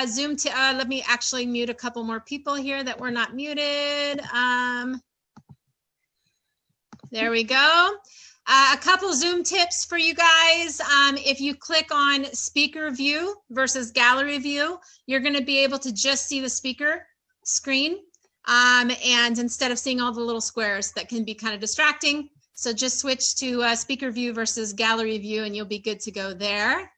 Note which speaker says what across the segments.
Speaker 1: Zoom, let me actually mute a couple more people here that were not muted. There we go. A couple Zoom tips for you guys. If you click on speaker view versus gallery view, you're going to be able to just see the speaker screen. And instead of seeing all the little squares, that can be kind of distracting. So just switch to speaker view versus gallery view and you'll be good to go there.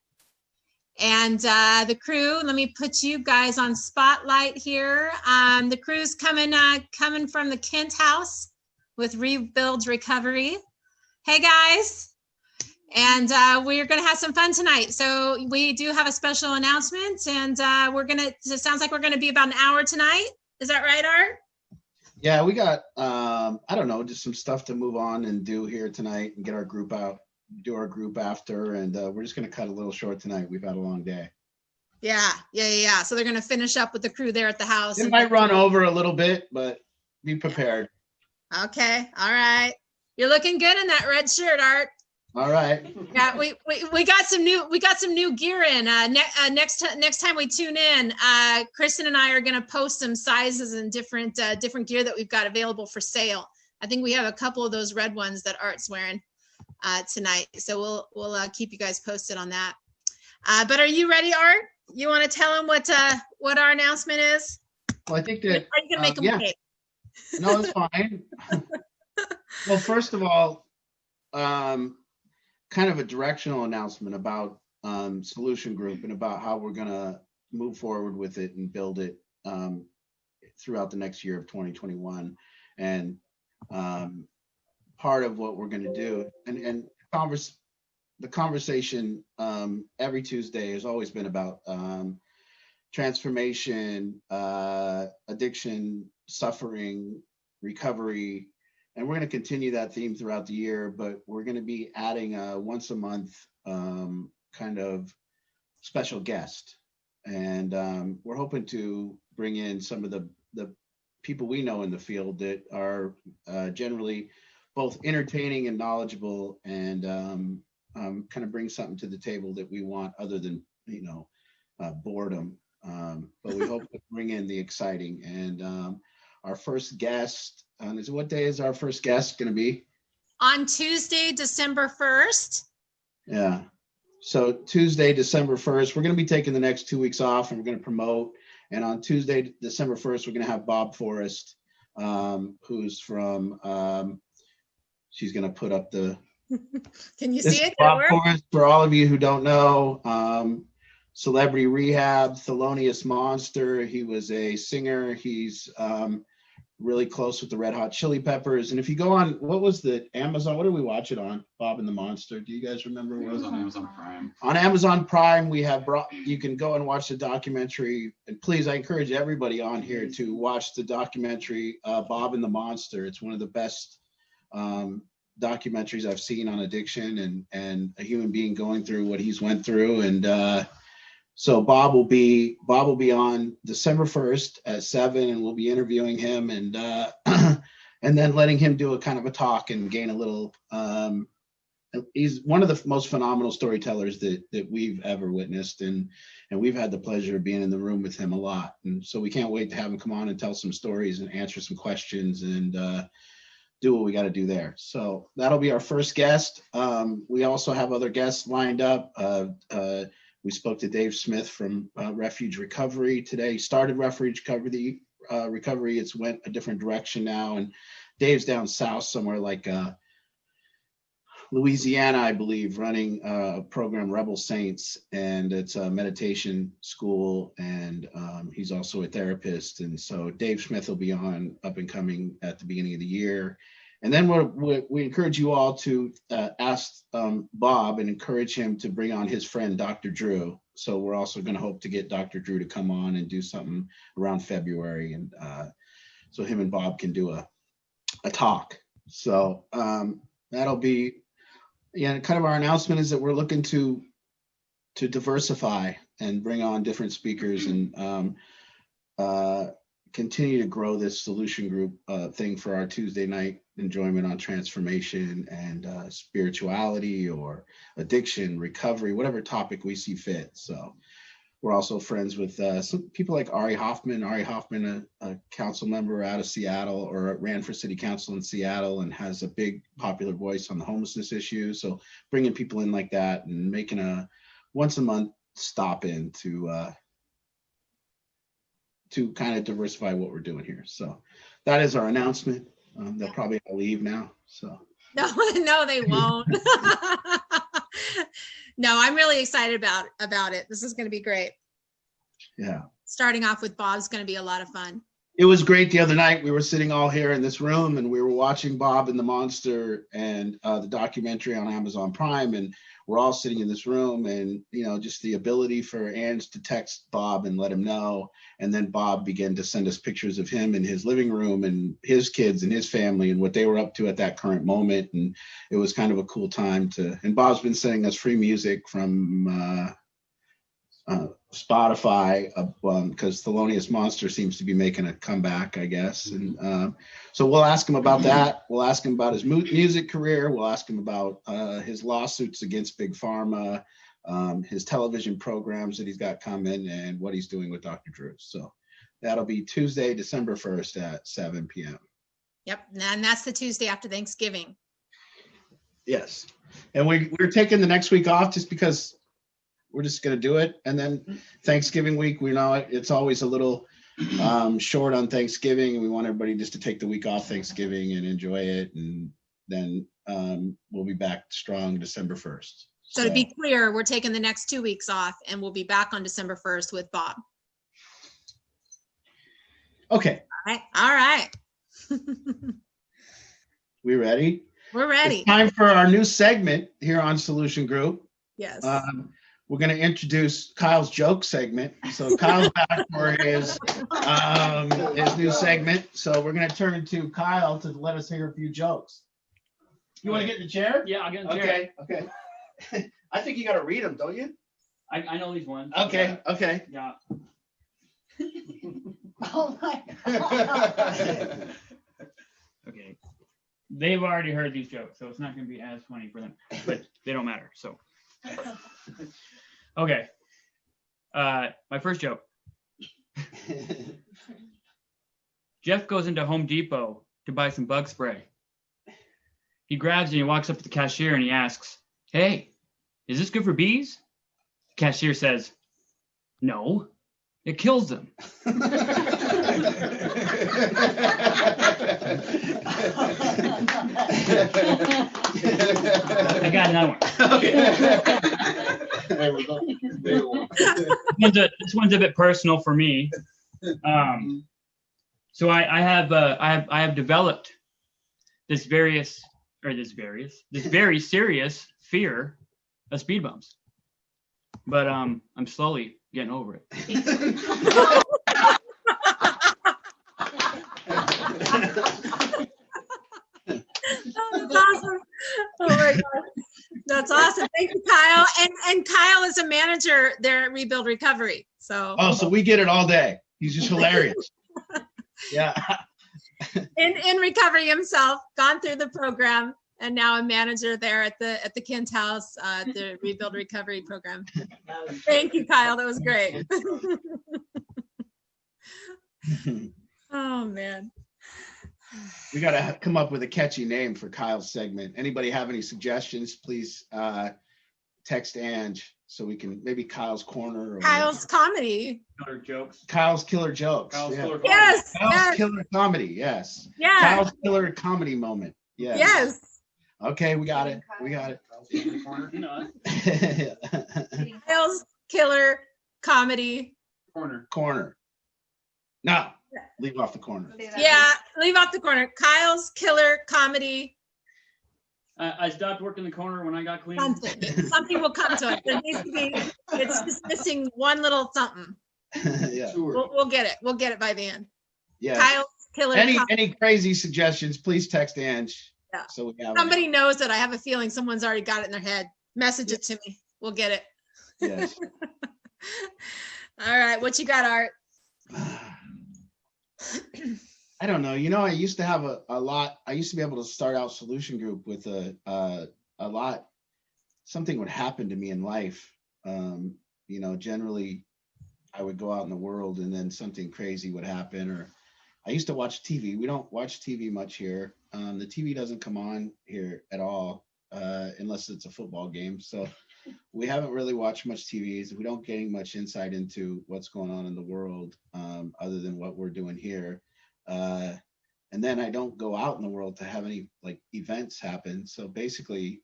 Speaker 1: And the crew, let me put you guys on spotlight here. The crew's coming from the Kent house with Rebuild Recovery. Hey guys, and we're gonna have some fun tonight. So we do have a special announcement, and it sounds like we're gonna be about an hour tonight. Is that right, Art?
Speaker 2: Yeah, we got, I don't know, just some stuff to move on and do here tonight and get our group out, do our group after, and we're just gonna cut a little short tonight. We've had a long day.
Speaker 1: Yeah. So they're gonna finish up with the crew there at the house.
Speaker 2: It might run over a little bit, but be prepared.
Speaker 1: Okay, all right. You're looking good in that red shirt, Art.
Speaker 2: All right.
Speaker 1: Yeah, we got some new gear in. Next time we tune in, Kristen and I are going to post some sizes and different gear that we've got available for sale. I think we have a couple of those red ones that Art's wearing tonight. So we'll keep you guys posted on that. But are you ready, Art? You want to tell them what our announcement is?
Speaker 2: Well, I think that.
Speaker 1: Are you going to make them wait?
Speaker 2: No, it's fine. Well, first of all, kind of a directional announcement about Solution Group and about how we're going to move forward with it and build it throughout the next year of 2021. And part of what we're going to do, and the conversation every Tuesday has always been about transformation, addiction, suffering, recovery. And we're going to continue that theme throughout the year, but we're going to be adding a once a month kind of special guest. And we're hoping to bring in some of the people we know in the field that are generally both entertaining and knowledgeable, and kind of bring something to the table that we want other than, boredom. But we hope to bring in the exciting. And our first guest, what day is our first guest going to be?
Speaker 1: On Tuesday, December 1st.
Speaker 2: Yeah. So Tuesday, December 1st, we're going to be taking the next 2 weeks off and we're going to promote. And on Tuesday, December 1st, we're going to have Bob Forrest, who's from, she's going to put up the.
Speaker 1: Can you see it?
Speaker 2: Bob Forrest, for all of you who don't know, Celebrity Rehab, Thelonious Monster. He was a singer. He's really close with the Red Hot Chili Peppers. And if you go on, what was the Amazon? What did we watch it on? Bob and the Monster. Do you guys remember?
Speaker 3: It was on Amazon Prime.
Speaker 2: On Amazon Prime, we have you can go and watch the documentary. And please, I encourage everybody on here to watch the documentary, Bob and the Monster. It's one of the best documentaries I've seen on addiction and a human being going through what he's went through. And so Bob will be on December 1st at 7, and we'll be interviewing him and and then letting him do a kind of a talk and gain a little. He's one of the most phenomenal storytellers that we've ever witnessed, and we've had the pleasure of being in the room with him a lot. And so we can't wait to have him come on and tell some stories and answer some questions and do what we got to do there. So that'll be our first guest. We also have other guests lined up. We spoke to Dave Smith from Refuge Recovery today. He started Refuge Recovery. It's went a different direction now. And Dave's down south somewhere like Louisiana, I believe, running a program, Rebel Saints. And it's a meditation school. And he's also a therapist. And so Dave Smith will be on up and coming at the beginning of the year. And then we encourage you all to ask Bob and encourage him to bring on his friend, Dr. Drew. So we're also going to hope to get Dr. Drew to come on and do something around February. And so him and Bob can do a talk. So that'll be, kind of our announcement is that we're looking to diversify and bring on different speakers and continue to grow this Solution Group thing for our Tuesday night enjoyment on transformation and spirituality or addiction, recovery, whatever topic we see fit. So we're also friends with some people like Ari Hoffman. Ari Hoffman, a council member out of Seattle, or ran for city council in Seattle, and has a big popular voice on the homelessness issue. So bringing people in like that and making a once a month stop in to kind of diversify what we're doing here. So that is our announcement. They'll probably leave now. So
Speaker 1: no, they won't. No, I'm really excited about it. This is going to be great.
Speaker 2: Yeah.
Speaker 1: Starting off with Bob's going to be a lot of fun.
Speaker 2: It was great the other night. We were sitting all here in this room and we were watching Bob and the Monster and the documentary on Amazon Prime, and we're all sitting in this room, and just the ability for Ange to text Bob and let him know, and then Bob began to send us pictures of him in his living room and his kids and his family and what they were up to at that current moment. And it was kind of a cool time and Bob's been sending us free music from Spotify, because Thelonious Monster seems to be making a comeback, I guess. And so we'll ask him about that. We'll ask him about his music career. We'll ask him about his lawsuits against Big Pharma, his television programs that he's got coming, and what he's doing with Dr. Drew. So that'll be Tuesday, December 1st at 7 p.m.
Speaker 1: Yep, and that's the Tuesday after Thanksgiving.
Speaker 2: Yes, and we're taking the next week off just because we're just going to do it. And then Thanksgiving week, we know it's always a little short on Thanksgiving, and we want everybody just to take the week off Thanksgiving and enjoy it. And then we'll be back strong December 1st.
Speaker 1: So to be clear, we're taking the next 2 weeks off, and we'll be back on December 1st with Bob.
Speaker 2: Okay.
Speaker 1: All right.
Speaker 2: We ready?
Speaker 1: We're ready.
Speaker 2: It's time for our new segment here on Solution Group.
Speaker 1: Yes.
Speaker 2: We're going to introduce Kyle's joke segment. So Kyle's back for his new segment. So we're going to turn to Kyle to let us hear a few jokes. You want to get in the chair?
Speaker 3: Yeah, I'll get in the chair.
Speaker 2: Okay. I think you got to read them, don't you?
Speaker 3: I know these ones.
Speaker 2: Okay.
Speaker 3: Yeah.
Speaker 4: Oh my God.
Speaker 3: Okay. They've already heard these jokes, so it's not going to be as funny for them, but they don't matter. So, okay. My first joke. Jeff goes into Home Depot to buy some bug spray. He grabs and he walks up to the cashier and he asks, "Hey, is this good for bees?" The cashier says, "No, it kills them." I got another one.
Speaker 2: Okay. There we go.
Speaker 3: This one's a bit personal for me. So I have developed this very serious fear of speed bumps, but I'm slowly getting over it.
Speaker 1: That's awesome. Oh my God. That's awesome. Thank you, Kyle. And Kyle is a manager there at Rebuild Recovery. So
Speaker 2: we get it all day. He's just hilarious. Yeah.
Speaker 1: in recovery himself, gone through the program, and now a manager there at the Kent House, the Rebuild Recovery program. Thank you, Kyle. That was great. Oh man.
Speaker 2: We got to come up with a catchy name for Kyle's segment. Anybody have any suggestions? Please text Ange so we can, maybe Kyle's Corner. Or
Speaker 1: Kyle's Comedy.
Speaker 3: Killer jokes.
Speaker 2: Kyle's Killer Jokes.
Speaker 3: Kyle's
Speaker 2: Yeah.
Speaker 3: Killer Comedy.
Speaker 1: Yes.
Speaker 2: Kyle's
Speaker 1: Yes.
Speaker 2: Killer Comedy. Yes.
Speaker 1: Yeah.
Speaker 2: Kyle's Killer Comedy Moment. Yes.
Speaker 1: Yes.
Speaker 2: Okay, we got it.
Speaker 3: No,
Speaker 1: Kyle's Killer Comedy.
Speaker 2: Corner. No, leave off the corner.
Speaker 1: Yeah, leave off the corner. Kyle's Killer Comedy.
Speaker 3: I stopped working the corner when I got clean.
Speaker 1: Something will come to it. There needs to be. It's just missing one little something.
Speaker 2: Yeah.
Speaker 1: We'll get it. We'll get it by the end.
Speaker 2: Yeah.
Speaker 1: Kyle's Killer.
Speaker 2: Any crazy suggestions? Please text Ange.
Speaker 1: Yeah.
Speaker 2: So we have
Speaker 1: Somebody knows it. I have a feeling someone's already got it in their head. Message it to me. We'll get it.
Speaker 2: Yes.
Speaker 1: All right. What you got, Art?
Speaker 2: I don't know. I used to have a lot. I used to be able to start out Solution Group with a lot. Something would happen to me in life. Generally I would go out in the world and then something crazy would happen. Or I used to watch TV. We don't watch TV much here. The TV doesn't come on here at all unless it's a football game. So we haven't really watched much TV. We don't gain much insight into what's going on in the world other than what we're doing here. And then I don't go out in the world to have any like events happen. So basically,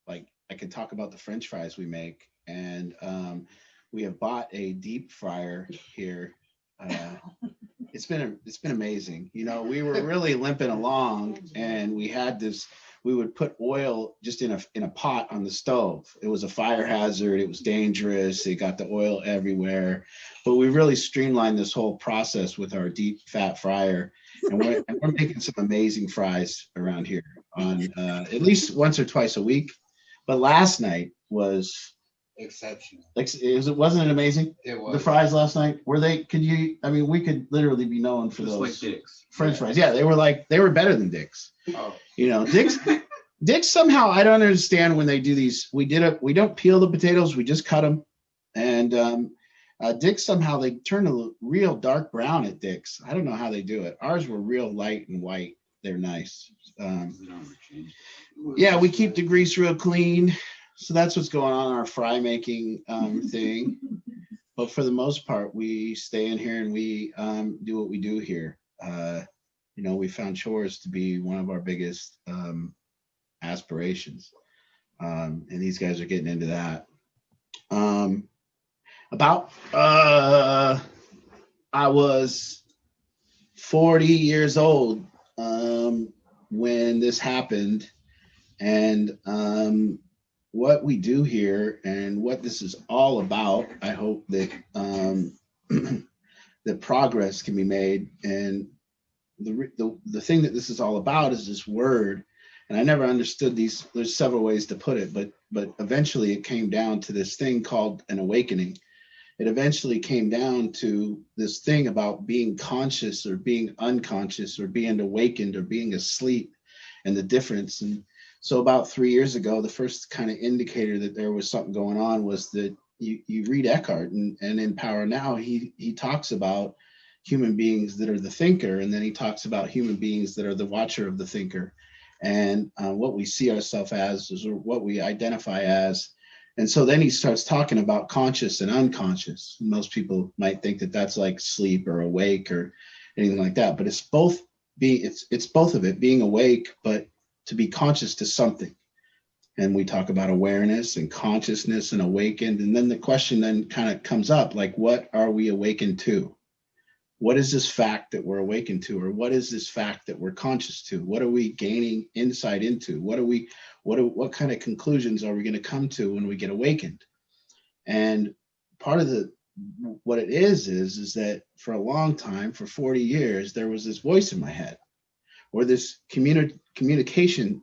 Speaker 2: like I could talk about the French fries we make, and we have bought a deep fryer here. It's been amazing. You know, we were really limping along, and we had this. We would put oil just in a pot on the stove. It was a fire hazard. It was dangerous. It got the oil everywhere. But we really streamlined this whole process with our deep fat fryer, and we're making some amazing fries around here on at least once or twice a week. But last night was
Speaker 5: exceptional.
Speaker 2: Wasn't it amazing?
Speaker 5: It was.
Speaker 2: The fries last night, were they? I mean, we could literally be known for
Speaker 5: Just
Speaker 2: those
Speaker 5: like Dick's.
Speaker 2: French fries. Yeah, they were better than Dick's.
Speaker 5: Oh.
Speaker 2: You know, Dick's somehow, I don't understand when they do these. We don't peel the potatoes, we just cut them. And Dick's somehow they turn a real dark brown at Dick's. I don't know how they do it. Ours were real light and white. They're nice. Yeah, we keep the grease real clean. So that's what's going on in our fry making thing. But for the most part, we stay in here and we do what we do here. You know, we found chores to be one of our biggest aspirations. And these guys are getting into that. I was 40 years old when this happened. And what we do here and what this is all about, I hope that that progress can be made. And the thing that this is all about is this word. And I never understood these. There's several ways to put it, but eventually it came down to this thing called an awakening. It eventually came down to this thing about being conscious or being unconscious or being awakened or being asleep, and the difference. And so about 3 years ago, the first kind of indicator that there was something going on was that you read Eckhart, and in Power Now, he talks about human beings that are the thinker, and then he talks about human beings that are the watcher of the thinker, and what we see ourselves as is what we identify as. And so then he starts talking about conscious and unconscious. Most people might think that that's like sleep or awake or anything like that, but it's both of it, being awake, but to be conscious to something. And we talk about awareness and consciousness and awakened. And then the question then kind of comes up, like, what are we awakened to? What is this fact that we're awakened to? Or what is this fact that we're conscious to? What are we gaining insight into? What kind of conclusions are we going to come to when we get awakened? And part of what it is that for a long time, for 40 years, there was this voice in my head, or this communication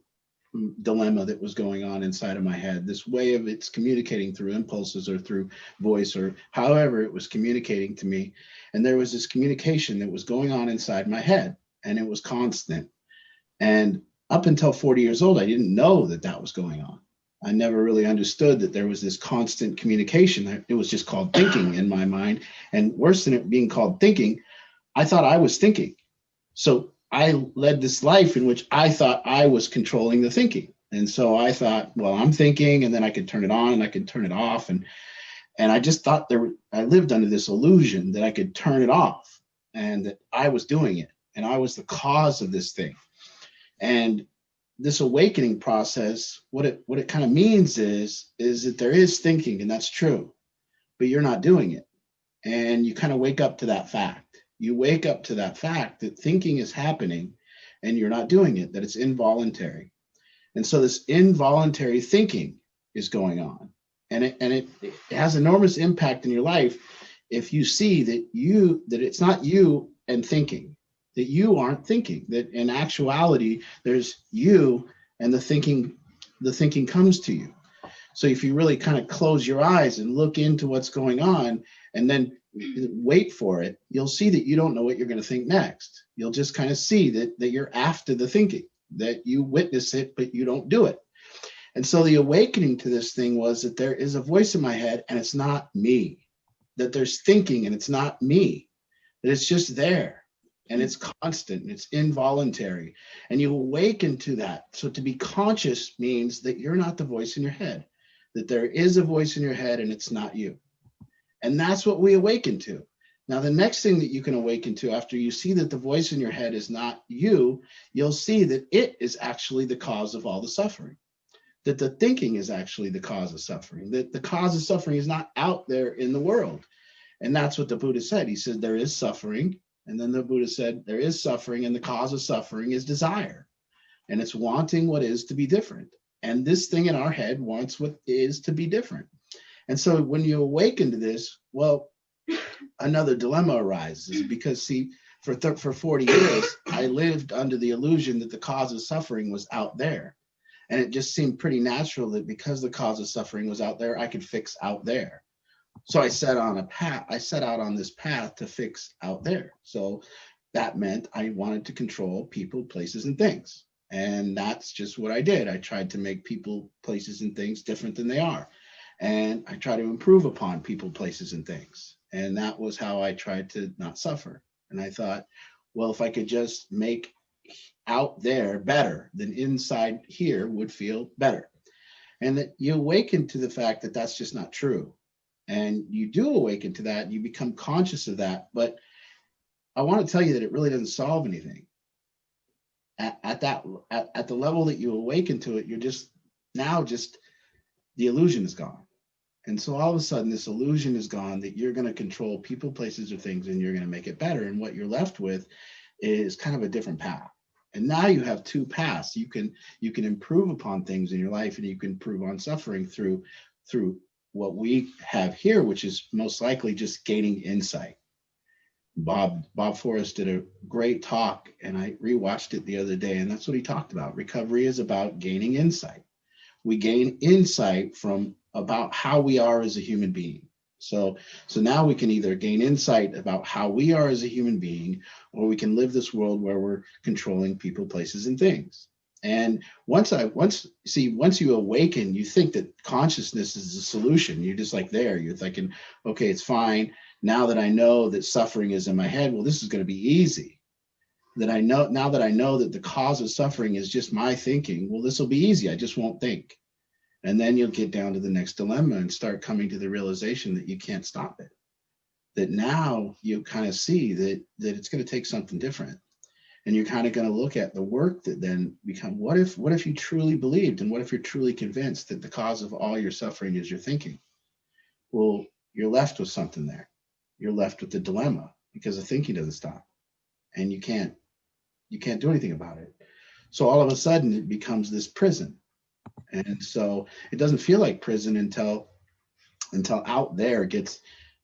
Speaker 2: dilemma that was going on inside of my head, this way of it's communicating through impulses or through voice or however it was communicating to me. And there was this communication that was going on inside my head, and it was constant. And up until 40 years old, I didn't know that was going on. I never really understood that there was this constant communication. It was just called thinking in my mind. And worse than it being called thinking, I thought I was thinking. So I led this life in which I thought I was controlling the thinking. And so I thought, well, I'm thinking, and then I could turn it on and I could turn it off. And I just thought I lived under this illusion that I could turn it off and that I was doing it and I was the cause of this thing. And this awakening process, what it kind of means is that there is thinking, and that's true, but you're not doing it. And you kind of wake up to that fact. You wake up to that fact that thinking is happening and you're not doing it, that it's involuntary. And so this involuntary thinking is going on. And it has enormous impact in your life if you see that it's not you and thinking, that you aren't thinking, that in actuality, there's you and the thinking comes to you. So if you really kind of close your eyes and look into what's going on and then wait for it, you'll see that you don't know what you're going to think next. You'll just kind of see that you're after the thinking, that you witness it, but you don't do it. And so the awakening to this thing was that there is a voice in my head and it's not me. that there's thinking and it's not me, that it's just there and it's constant and it's involuntary. And you awaken to that. So to be conscious means that you're not the voice in your head, that there is a voice in your head and it's not you. And that's what we awaken to. Now, the next thing that you can awaken to after you see that the voice in your head is not you, you'll see that it is actually the cause of all the suffering, that the thinking is actually the cause of suffering, that the cause of suffering is not out there in the world. And that's what the Buddha said. He said, there is suffering. And then the Buddha said, there is suffering, and the cause of suffering is desire. And it's wanting what is to be different. And this thing in our head wants what is to be different. And so when you awaken to this, well, another dilemma arises, because see, for 40 years, I lived under the illusion that the cause of suffering was out there. And it just seemed pretty natural that because the cause of suffering was out there, I could fix out there. So I set out on this path to fix out there. So that meant I wanted to control people, places, and things. And that's just what I did. I tried to make people, places, and things different than they are. And I try to improve upon people, places, and things. And that was how I tried to not suffer. And I thought, well, if I could just make out there better, then inside here would feel better. And that you awaken to the fact that that's just not true. And you do awaken to that, you become conscious of that. But I want to tell you that it really doesn't solve anything. At the level that you awaken to it, you're just the illusion is gone. And so all of a sudden, this illusion is gone that you're going to control people, places, or things, and you're going to make it better. And what you're left with is kind of a different path. And now you have two paths. You can improve upon things in your life, and you can improve on suffering through what we have here, which is most likely just gaining insight. Bob Forrest did a great talk, and I rewatched it the other day, and that's what he talked about. Recovery is about gaining insight. We gain insight from about how we are as a human being. So now we can either gain insight about how we are as a human being, or we can live this world where we're controlling people, places, and things. And once you awaken, you think that consciousness is the solution. You're just like there. You're thinking, okay, it's fine. Now that I know that suffering is in my head, well, this is going to be easy. Now that I know that the cause of suffering is just my thinking, well, this will be easy. I just won't think. And then you'll get down to the next dilemma and start coming to the realization that you can't stop it. That now you kind of see that it's going to take something different. And you're kind of going to look at the work that then become, what if you truly believed, and what if you're truly convinced that the cause of all your suffering is your thinking? Well, you're left with something there. You're left with the dilemma, because the thinking doesn't stop, and you can't do anything about it. So all of a sudden it becomes this prison. And so it doesn't feel like prison until out there gets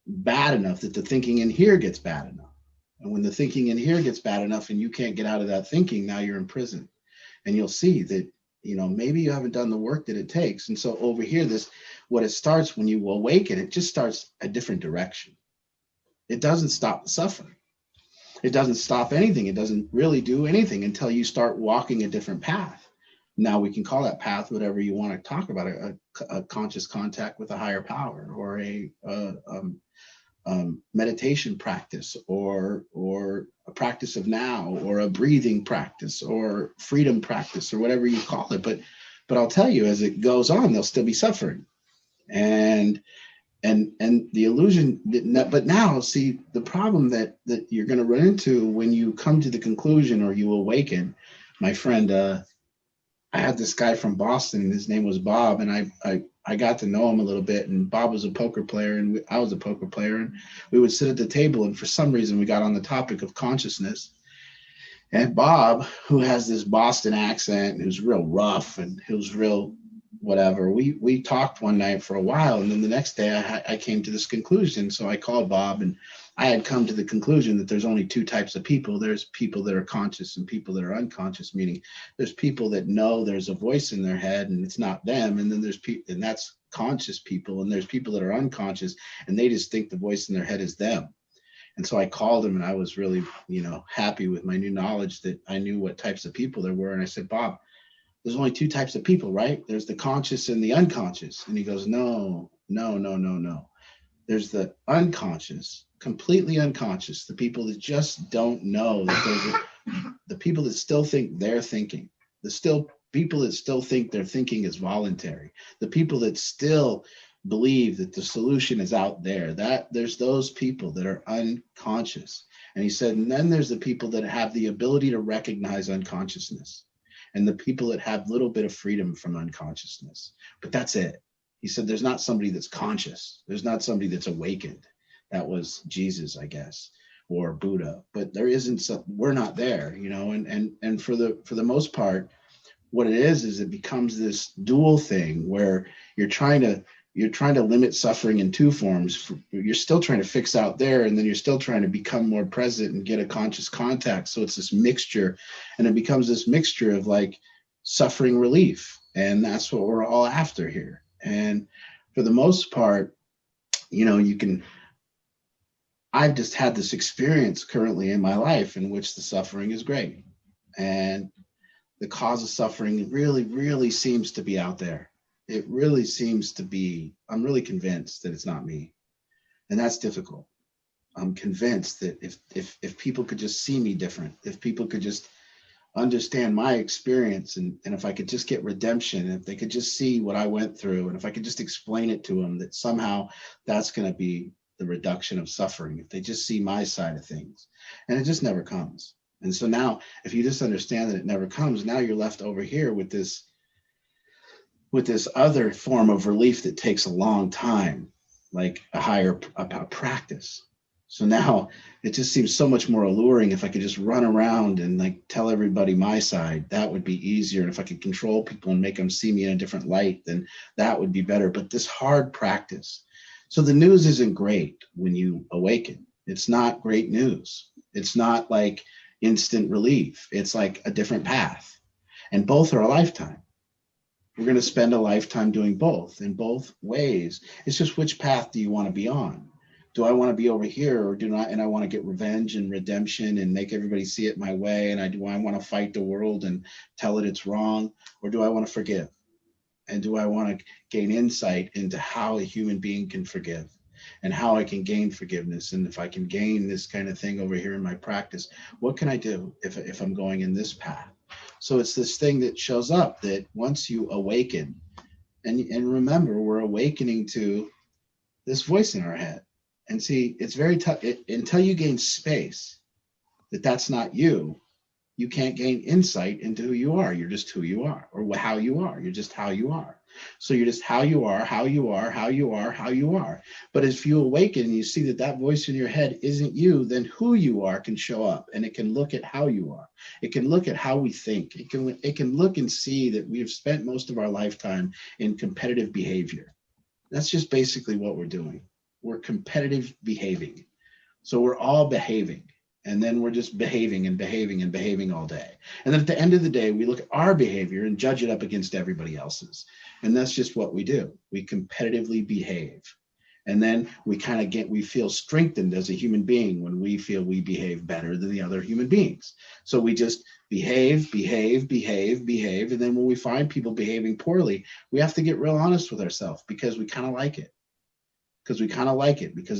Speaker 2: bad enough that the thinking in here gets bad enough. And when the thinking in here gets bad enough and you can't get out of that thinking, now you're in prison. And you'll see that, maybe you haven't done the work that it takes. And so over here, what it starts when you awaken, it just starts a different direction. It doesn't stop the suffering. It doesn't stop anything. It doesn't really do anything until you start walking a different path. Now we can call that path whatever you want to talk about, a conscious contact with a higher power, or a meditation practice, or a practice of now, or a breathing practice, or freedom practice, or whatever you call it. But I'll tell you, as it goes on, there'll still be suffering. And the illusion, but now see the problem that you're going to run into when you come to the conclusion or you awaken. My friend, I had this guy from Boston, and his name was Bob, and I got to know him a little bit. And Bob was a poker player, and I was a poker player, and we would sit at the table, and for some reason we got on the topic of consciousness. And Bob, who has this Boston accent, and who's real rough, and who's real whatever, we talked one night for a while, and then the next day I came to this conclusion. So I called Bob, and I had come to the conclusion that there's only two types of people. There's people that are conscious and people that are unconscious, meaning there's people that know there's a voice in their head and it's not them. And then there's people, and that's conscious people. And there's people that are unconscious and they just think the voice in their head is them. And so I called him, and I was really, happy with my new knowledge that I knew what types of people there were. And I said, Bob, there's only two types of people, right? There's the conscious and the unconscious. And he goes, no. There's the unconscious, completely unconscious, the people that just don't know that the people that still think they're thinking, people that still think their thinking is voluntary, the people that still believe that the solution is out there, that there's those people that are unconscious. And he said, and then there's the people that have the ability to recognize unconsciousness, and the people that have a little bit of freedom from unconsciousness. But that's it. He said, there's not somebody that's conscious. There's not somebody that's awakened. That was Jesus, I guess, or Buddha. But there isn't some, we're not there, you know, and for the most part, what it is it becomes this dual thing where you're trying to limit suffering in two forms. You're still trying to fix out there, and then you're still trying to become more present and get a conscious contact. So it's this mixture, and it becomes this mixture of like suffering relief. And that's what we're all after here. And for the most part, you know, I've just had this experience currently in my life in which the suffering is great. And the cause of suffering really, really seems to be out there. It really seems to be, I'm really convinced that it's not me. And that's difficult. I'm convinced that if people could just see me different, if people could just understand my experience, and if I could just get redemption, if they could just see what I went through, and if I could just explain it to them, that somehow that's going to be the reduction of suffering, if they just see my side of things. And it just never comes. And so now, if you just understand that it never comes, now you're left over here with this other form of relief that takes a long time, like a practice. So now it just seems so much more alluring. If I could just run around and like tell everybody my side, that would be easier. And if I could control people and make them see me in a different light, then that would be better. But this hard practice. So the news isn't great when you awaken. It's not great news. It's not like instant relief. It's like a different path. And both are a lifetime. We're going to spend a lifetime doing both in both ways. It's just, which path do you want to be on? Do I want to be over here, or and I want to get revenge and redemption and make everybody see it my way? And do I want to fight the world and tell it it's wrong? Or do I want to forgive? And do I want to gain insight into how a human being can forgive and how I can gain forgiveness? And if I can gain this kind of thing over here in my practice, what can I do if I'm going in this path? So it's this thing that shows up that once you awaken, and remember, we're awakening to this voice in our head. And see, it's very tough until you gain space that that's not you. You can't gain insight into who you are. You're just who you are, or how you are. You're just how you are. So you're just how you are, how you are, how you are, how you are. But if you awaken and you see that that voice in your head isn't you, then who you are can show up, and it can look at how you are. It can look at how we think. It can look and see that we've spent most of our lifetime in competitive behavior. That's just basically what we're doing. We're competitive behaving. So we're all behaving. And then we're just behaving and behaving and behaving all day. And then at the end of the day, we look at our behavior and judge it up against everybody else's. And that's just what we do. We competitively behave. And then we feel strengthened as a human being when we feel we behave better than the other human beings. So we just behave. And then when we find people behaving poorly, we have to get real honest with ourselves, because we kind of like it. Because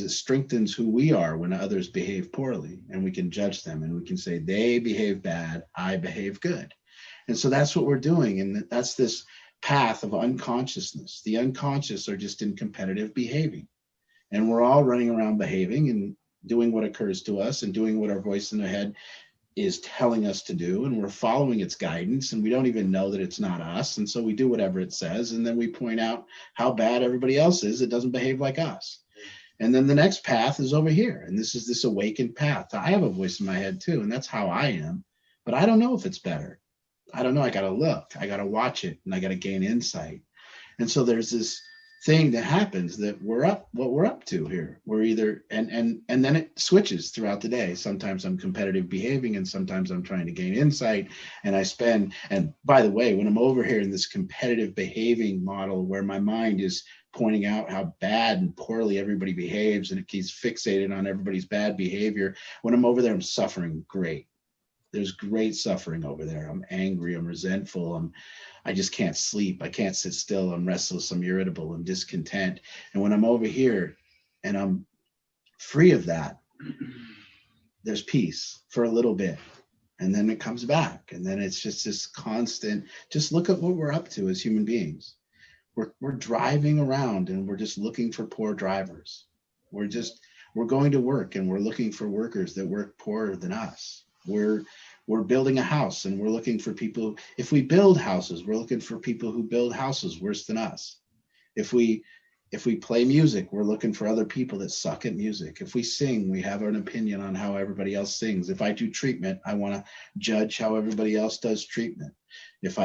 Speaker 2: it strengthens who we are when others behave poorly, and we can judge them, and we can say they behave bad, I behave good. And so that's what we're doing. And that's this path of unconsciousness. The unconscious are just in competitive behaving, and we're all running around behaving and doing what occurs to us and doing what our voice in the head is telling us to do, and we're following its guidance, and we don't even know that it's not us. And so we do whatever it says, and then we point out how bad everybody else is that doesn't behave like us. And then the next path is over here, and this is this awakened path. I have a voice in my head too, and that's how I am, but I don't know if it's better. I don't know. I got to look, I got to watch it, and I got to gain insight. And so there's this thing that happens that we're up to here. We're either, and then it switches throughout the day. Sometimes I'm competitive behaving, and sometimes I'm trying to gain insight. And by the way, when I'm over here in this competitive behaving model where my mind is pointing out how bad and poorly everybody behaves, and it keeps fixated on everybody's bad behavior, when I'm over there, I'm suffering great. There's great suffering over there. I'm angry, I'm resentful, I just can't sleep. I can't sit still. I'm restless. I'm irritable. I'm discontent. And when I'm over here and I'm free of that, there's peace for a little bit. And then it comes back. And then it's just this constant, just look at what we're up to as human beings. We're driving around and we're just looking for poor drivers. We're going to work and we're looking for workers that work poorer than us. We're building a house and we're looking for people. If we build houses, we're looking for people who build houses worse than us. If we play music, we're looking for other people that suck at music. If we sing, we have an opinion on how everybody else sings. If I do treatment, I want to judge how everybody else does treatment. If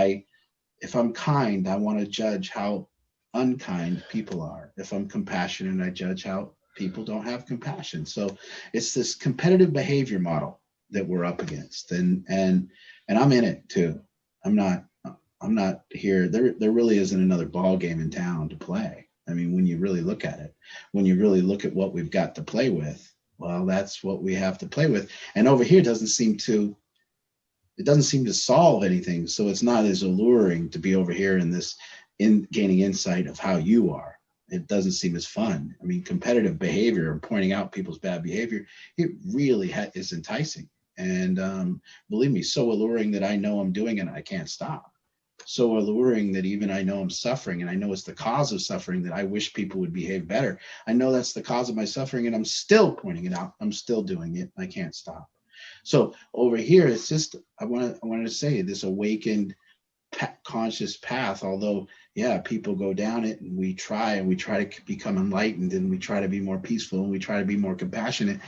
Speaker 2: I'm kind, I want to judge how unkind people are. If I'm compassionate, I judge how people don't have compassion. So it's this competitive behavior model that we're up against, and I'm in it too. I'm not here. There really isn't another ball game in town to play. I mean, when you really look at it, when you really look at what we've got to play with, well, that's what we have to play with. And over here doesn't seem to solve anything. So it's not as alluring to be over here in gaining insight of how you are. It doesn't seem as fun. I mean, competitive behavior and pointing out people's bad behavior, it really is enticing. And believe me, so alluring that I know I'm doing it and I can't stop. So alluring that even I know I'm suffering and I know it's the cause of suffering, that I wish people would behave better. I know that's the cause of my suffering and I'm still pointing it out. I'm still doing it. I can't stop. So over here, it's just, I wanted to say this awakened conscious path, although, yeah, people go down it and we try to become enlightened and we try to be more peaceful and we try to be more compassionate.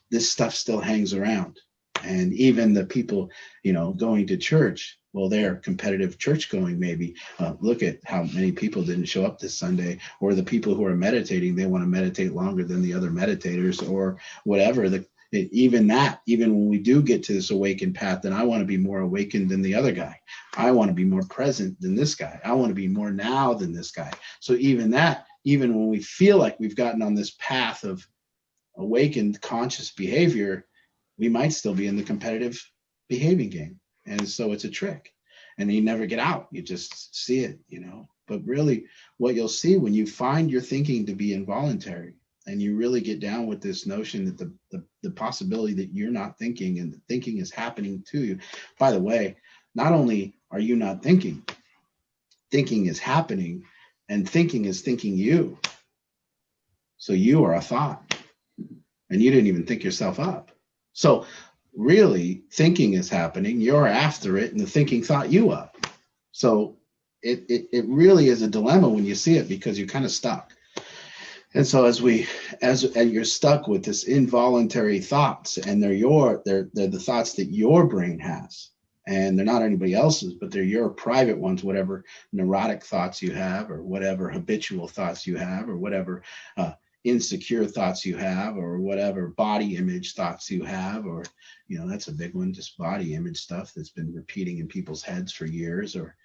Speaker 2: This stuff still hangs around. And even the people, going to church, well, they're competitive church going, maybe. Look at how many people didn't show up this Sunday, or the people who are meditating, they want to meditate longer than the other meditators or whatever. Even when we do get to this awakened path, then I want to be more awakened than the other guy. I want to be more present than this guy. I want to be more now than this guy. So even when we feel like we've gotten on this path of awakened conscious behavior, we might still be in the competitive behaving game. And so it's a trick. And you never get out. You just see it, But really, what you'll see when you find your thinking to be involuntary, and you really get down with this notion that the possibility that you're not thinking and the thinking is happening to you. By the way, not only are you not thinking is happening, and thinking is thinking you. So you are a thought, and you didn't even think yourself up. So really, thinking is happening, you're after it, and the thinking thought you up. So it really is a dilemma when you see it, because you're kind of stuck. And so as you're stuck with this involuntary thoughts, and they're the thoughts that your brain has, and they're not anybody else's, but they're your private ones, whatever neurotic thoughts you have, or whatever habitual thoughts you have, or whatever insecure thoughts you have, or whatever body image thoughts you have, or that's a big one, just body image stuff that's been repeating in people's heads for years, or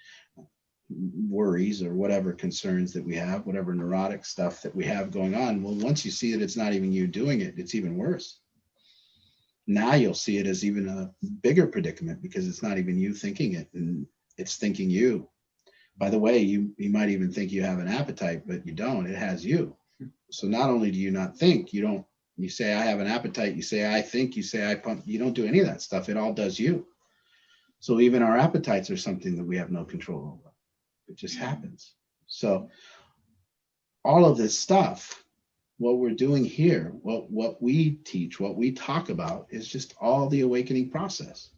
Speaker 2: worries, or whatever concerns that we have, whatever neurotic stuff that we have going on. Well, once you see that it's not even you doing it, it's even worse. Now you'll see it as even a bigger predicament, because it's not even you thinking it, and it's thinking you. By the way, you might even think you have an appetite, but you don't. It has you. So not only do you not think, you say I have an appetite, you say I think, you say I pump, you don't do any of that stuff. It all does you. So even our appetites are something that we have no control over. It just happens. So all of this stuff, what we're doing here, what we teach, what we talk about, is just all the awakening process.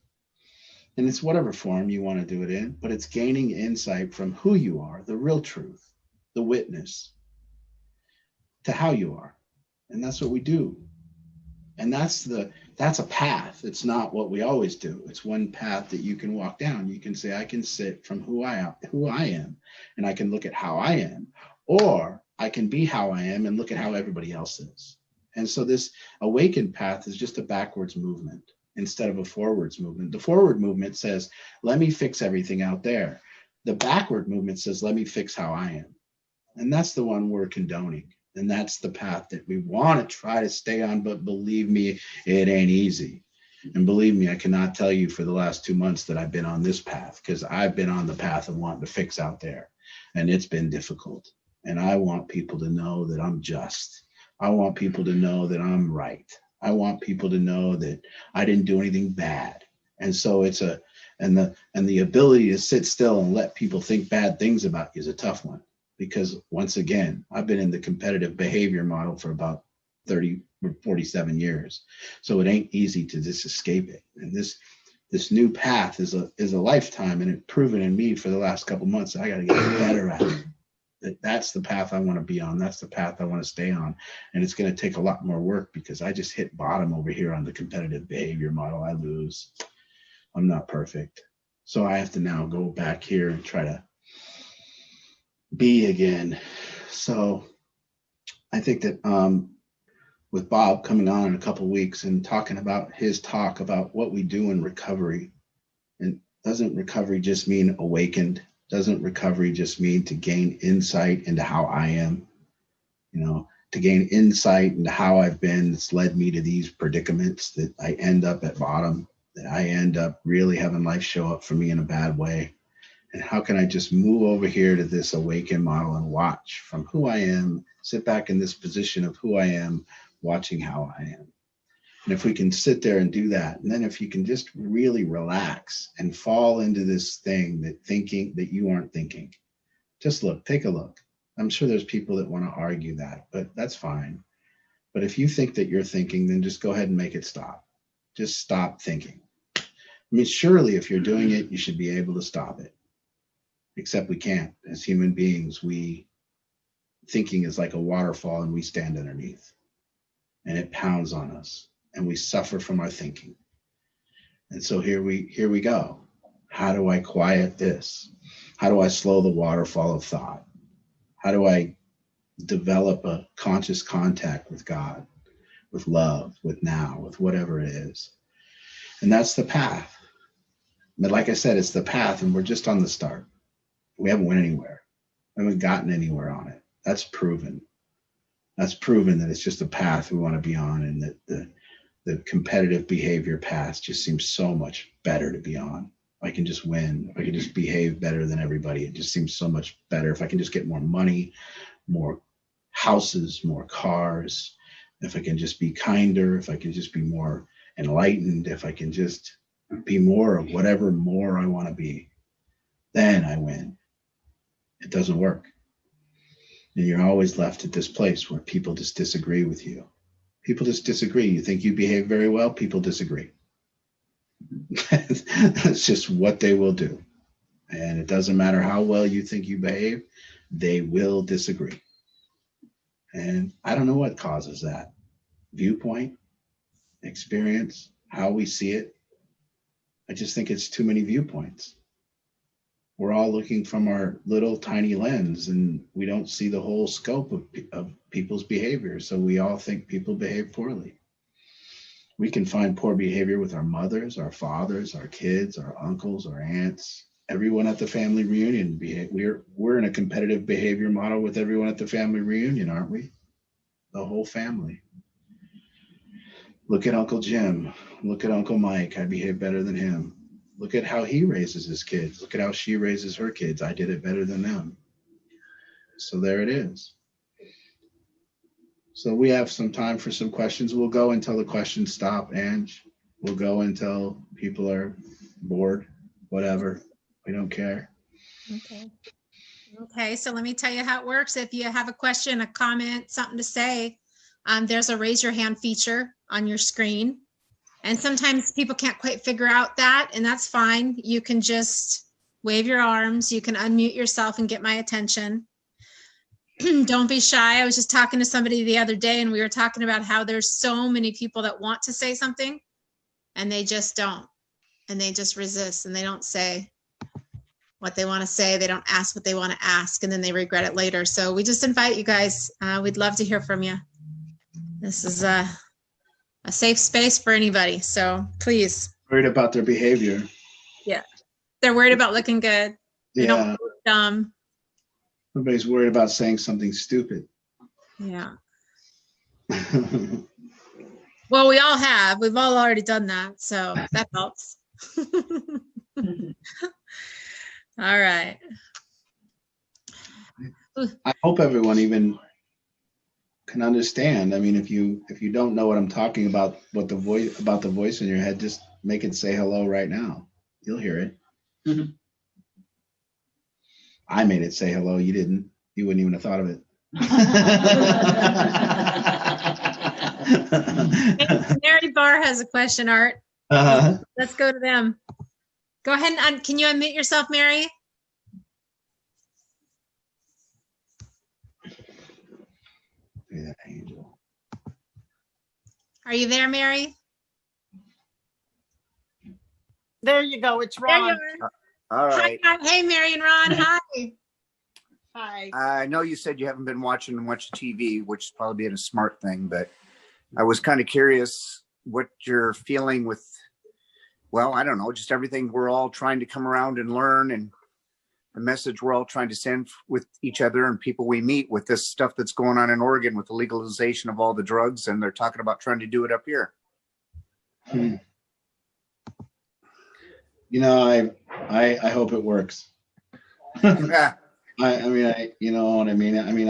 Speaker 2: And it's whatever form you want to do it in, but it's gaining insight from who you are, the real truth, the witness, to how you are. And that's what we do. And that's a path. It's not what we always do. It's one path that you can walk down. You can say, I can sit from who I am, and I can look at how I am, or I can be how I am and look at how everybody else is. And so this awakened path is just a backwards movement instead of a forwards movement. The forward movement says, let me fix everything out there. The backward movement says, let me fix how I am. And that's the one we're condoning. And that's the path that we want to try to stay on. But believe me, it ain't easy. And believe me, I cannot tell you for the last 2 months that I've been on this path, because I've been on the path of wanting to fix out there. And it's been difficult. And I want people to know that I'm just. I want people to know that I'm right. I want people to know that I didn't do anything bad. And so it's the ability to sit still and let people think bad things about you is a tough one, because once again, I've been in the competitive behavior model for about 30 or 47 years. So it ain't easy to just escape it. And this new path is a lifetime, and it's proven in me for the last couple months that I got to get better at it. That's the path I want to be on. That's the path I want to stay on. And it's going to take a lot more work, because I just hit bottom over here on the competitive behavior model. I lose. I'm not perfect. So I have to now go back here and try to be again. So I think that with Bob coming on in a couple of weeks and talking about his talk about what we do in recovery, and doesn't recovery just mean awakened? Doesn't recovery just mean to gain insight into how I am? You know, to gain insight into how I've been, that's led me to these predicaments, that I end up at bottom, that I end up really having life show up for me in a bad way. And how can I just move over here to this awakened model and watch from who I am, sit back in this position of who I am, watching how I am. And if we can sit there and do that, and then if you can just really relax and fall into this thing that thinking that you aren't thinking, just look, take a look. I'm sure there's people that want to argue that, but that's fine. But if you think that you're thinking, then just go ahead and make it stop. Just stop thinking. I mean, surely if you're doing it, you should be able to stop it. Except we can't. As human beings, thinking is like a waterfall, and we stand underneath, and it pounds on us, and we suffer from our thinking. And so here we go. How do I quiet this? How do I slow the waterfall of thought? How do I develop a conscious contact with God, with love, with now, with whatever it is? And that's the path. But like I said, it's the path, and we're just on the start. We haven't went anywhere. We haven't gotten anywhere on it. That's proven. That's proven that it's just a path we want to be on, and that the competitive behavior path just seems so much better to be on. If I can just win, if I can just behave better than everybody, it just seems so much better. If I can just get more money, more houses, more cars, if I can just be kinder, if I can just be more enlightened, if I can just be more of whatever more I want to be, then I win. It doesn't work. And you're always left at this place where people just disagree with you. People just disagree. You think you behave very well, people disagree. That's just what they will do. And it doesn't matter how well you think you behave, they will disagree. And I don't know what causes that. Viewpoint, experience, how we see it. I just think it's too many viewpoints. We're all looking from our little tiny lens, and we don't see the whole scope of people's behavior. So we all think people behave poorly. We can find poor behavior with our mothers, our fathers, our kids, our uncles, our aunts, everyone at the family reunion. We're in a competitive behavior model with everyone at the family reunion, aren't we? The whole family. Look at Uncle Jim. Look at Uncle Mike. I behave better than him. Look at how he raises his kids. Look at how she raises her kids. I did it better than them. So there it is. So we have some time for some questions. We'll go until the questions stop, Ange. We'll go until people are bored, whatever. We don't care.
Speaker 1: Okay, so let me tell you how it works. If you have a question, a comment, something to say, there's a raise your hand feature on your screen. And sometimes people can't quite figure out that, and that's fine. You can just wave your arms. You can unmute yourself and get my attention. Don't be shy. I was just talking to somebody the other day, and we were talking about how there's so many people that want to say something, and they just don't. And they just resist, and they don't say what they want to say. They don't ask what they want to ask, and then they regret it later. So we just invite you guys. We'd love to hear from you. This is a safe space for anybody. So please.
Speaker 2: Worried about their behavior.
Speaker 1: Yeah. They're worried about looking good. They don't look dumb.
Speaker 2: Everybody's worried about saying something stupid.
Speaker 1: Yeah. Well, we all have. We've all already done that. So that helps. All right.
Speaker 2: I hope everyone even can understand. I mean, if you don't know what I'm talking about, the voice in your head, just make it say hello right now. You'll hear it.
Speaker 3: Mhm.
Speaker 2: I made it say hello. You didn't. You wouldn't even have thought of it.
Speaker 1: Mary Barr has a question, Art.
Speaker 2: Uh-huh.
Speaker 1: Let's go to them. Go ahead and can you unmute yourself, Mary?
Speaker 2: Yeah, angel.
Speaker 1: Are you there, Mary?
Speaker 4: There you go. It's
Speaker 1: There you
Speaker 4: Ron.
Speaker 1: are.
Speaker 5: All right.
Speaker 1: Hi, hey, Mary and Ron. Hi.
Speaker 4: Hi.
Speaker 5: I know you said you haven't been watching much TV, which is probably being a smart thing, but I was kind of curious what you're feeling with, well, I don't know, just everything we're all trying to come around and learn, and the message we're all trying to send with each other and people we meet with this stuff that's going on in Oregon with the legalization of all the drugs, and they're talking about trying to do it up here.
Speaker 2: You know, I hope it works.
Speaker 5: Yeah.
Speaker 2: You know what I mean? I mean,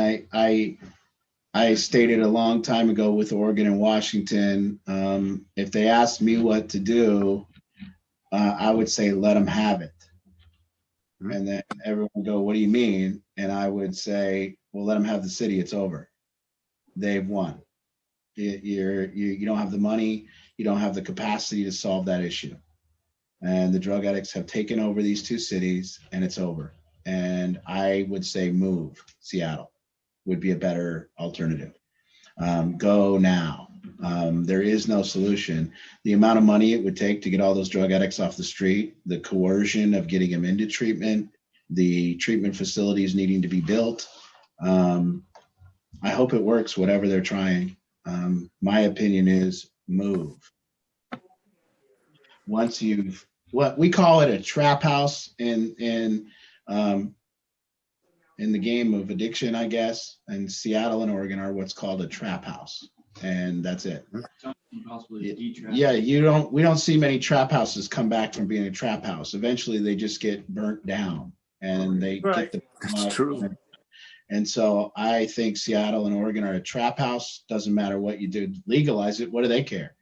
Speaker 2: I stated a long time ago with Oregon and Washington, if they asked me what to do, I would say, let them have it. And then everyone would go, what do you mean? And I would say, well, let them have the city. It's over. They've won. You don't have the money. You don't have the capacity to solve that issue. And the drug addicts have taken over these two cities, and it's over. And I would say move. Seattle would be a better alternative. Go now. There is no solution. The amount of money it would take to get all those drug addicts off the street, the coercion of getting them into treatment, the treatment facilities needing to be built. I hope it works, whatever they're trying. My opinion is move. Once you've, what we call it, a trap house in the game of addiction, I guess, and Seattle and Oregon are what's called a trap house, and that's it. Yeah, we don't see many trap houses come back from being a trap house. Eventually, they just get burnt down, and they get the.
Speaker 5: That's true.
Speaker 2: And so I think Seattle and Oregon are a trap house. Doesn't matter what you do, legalize it. What do they care?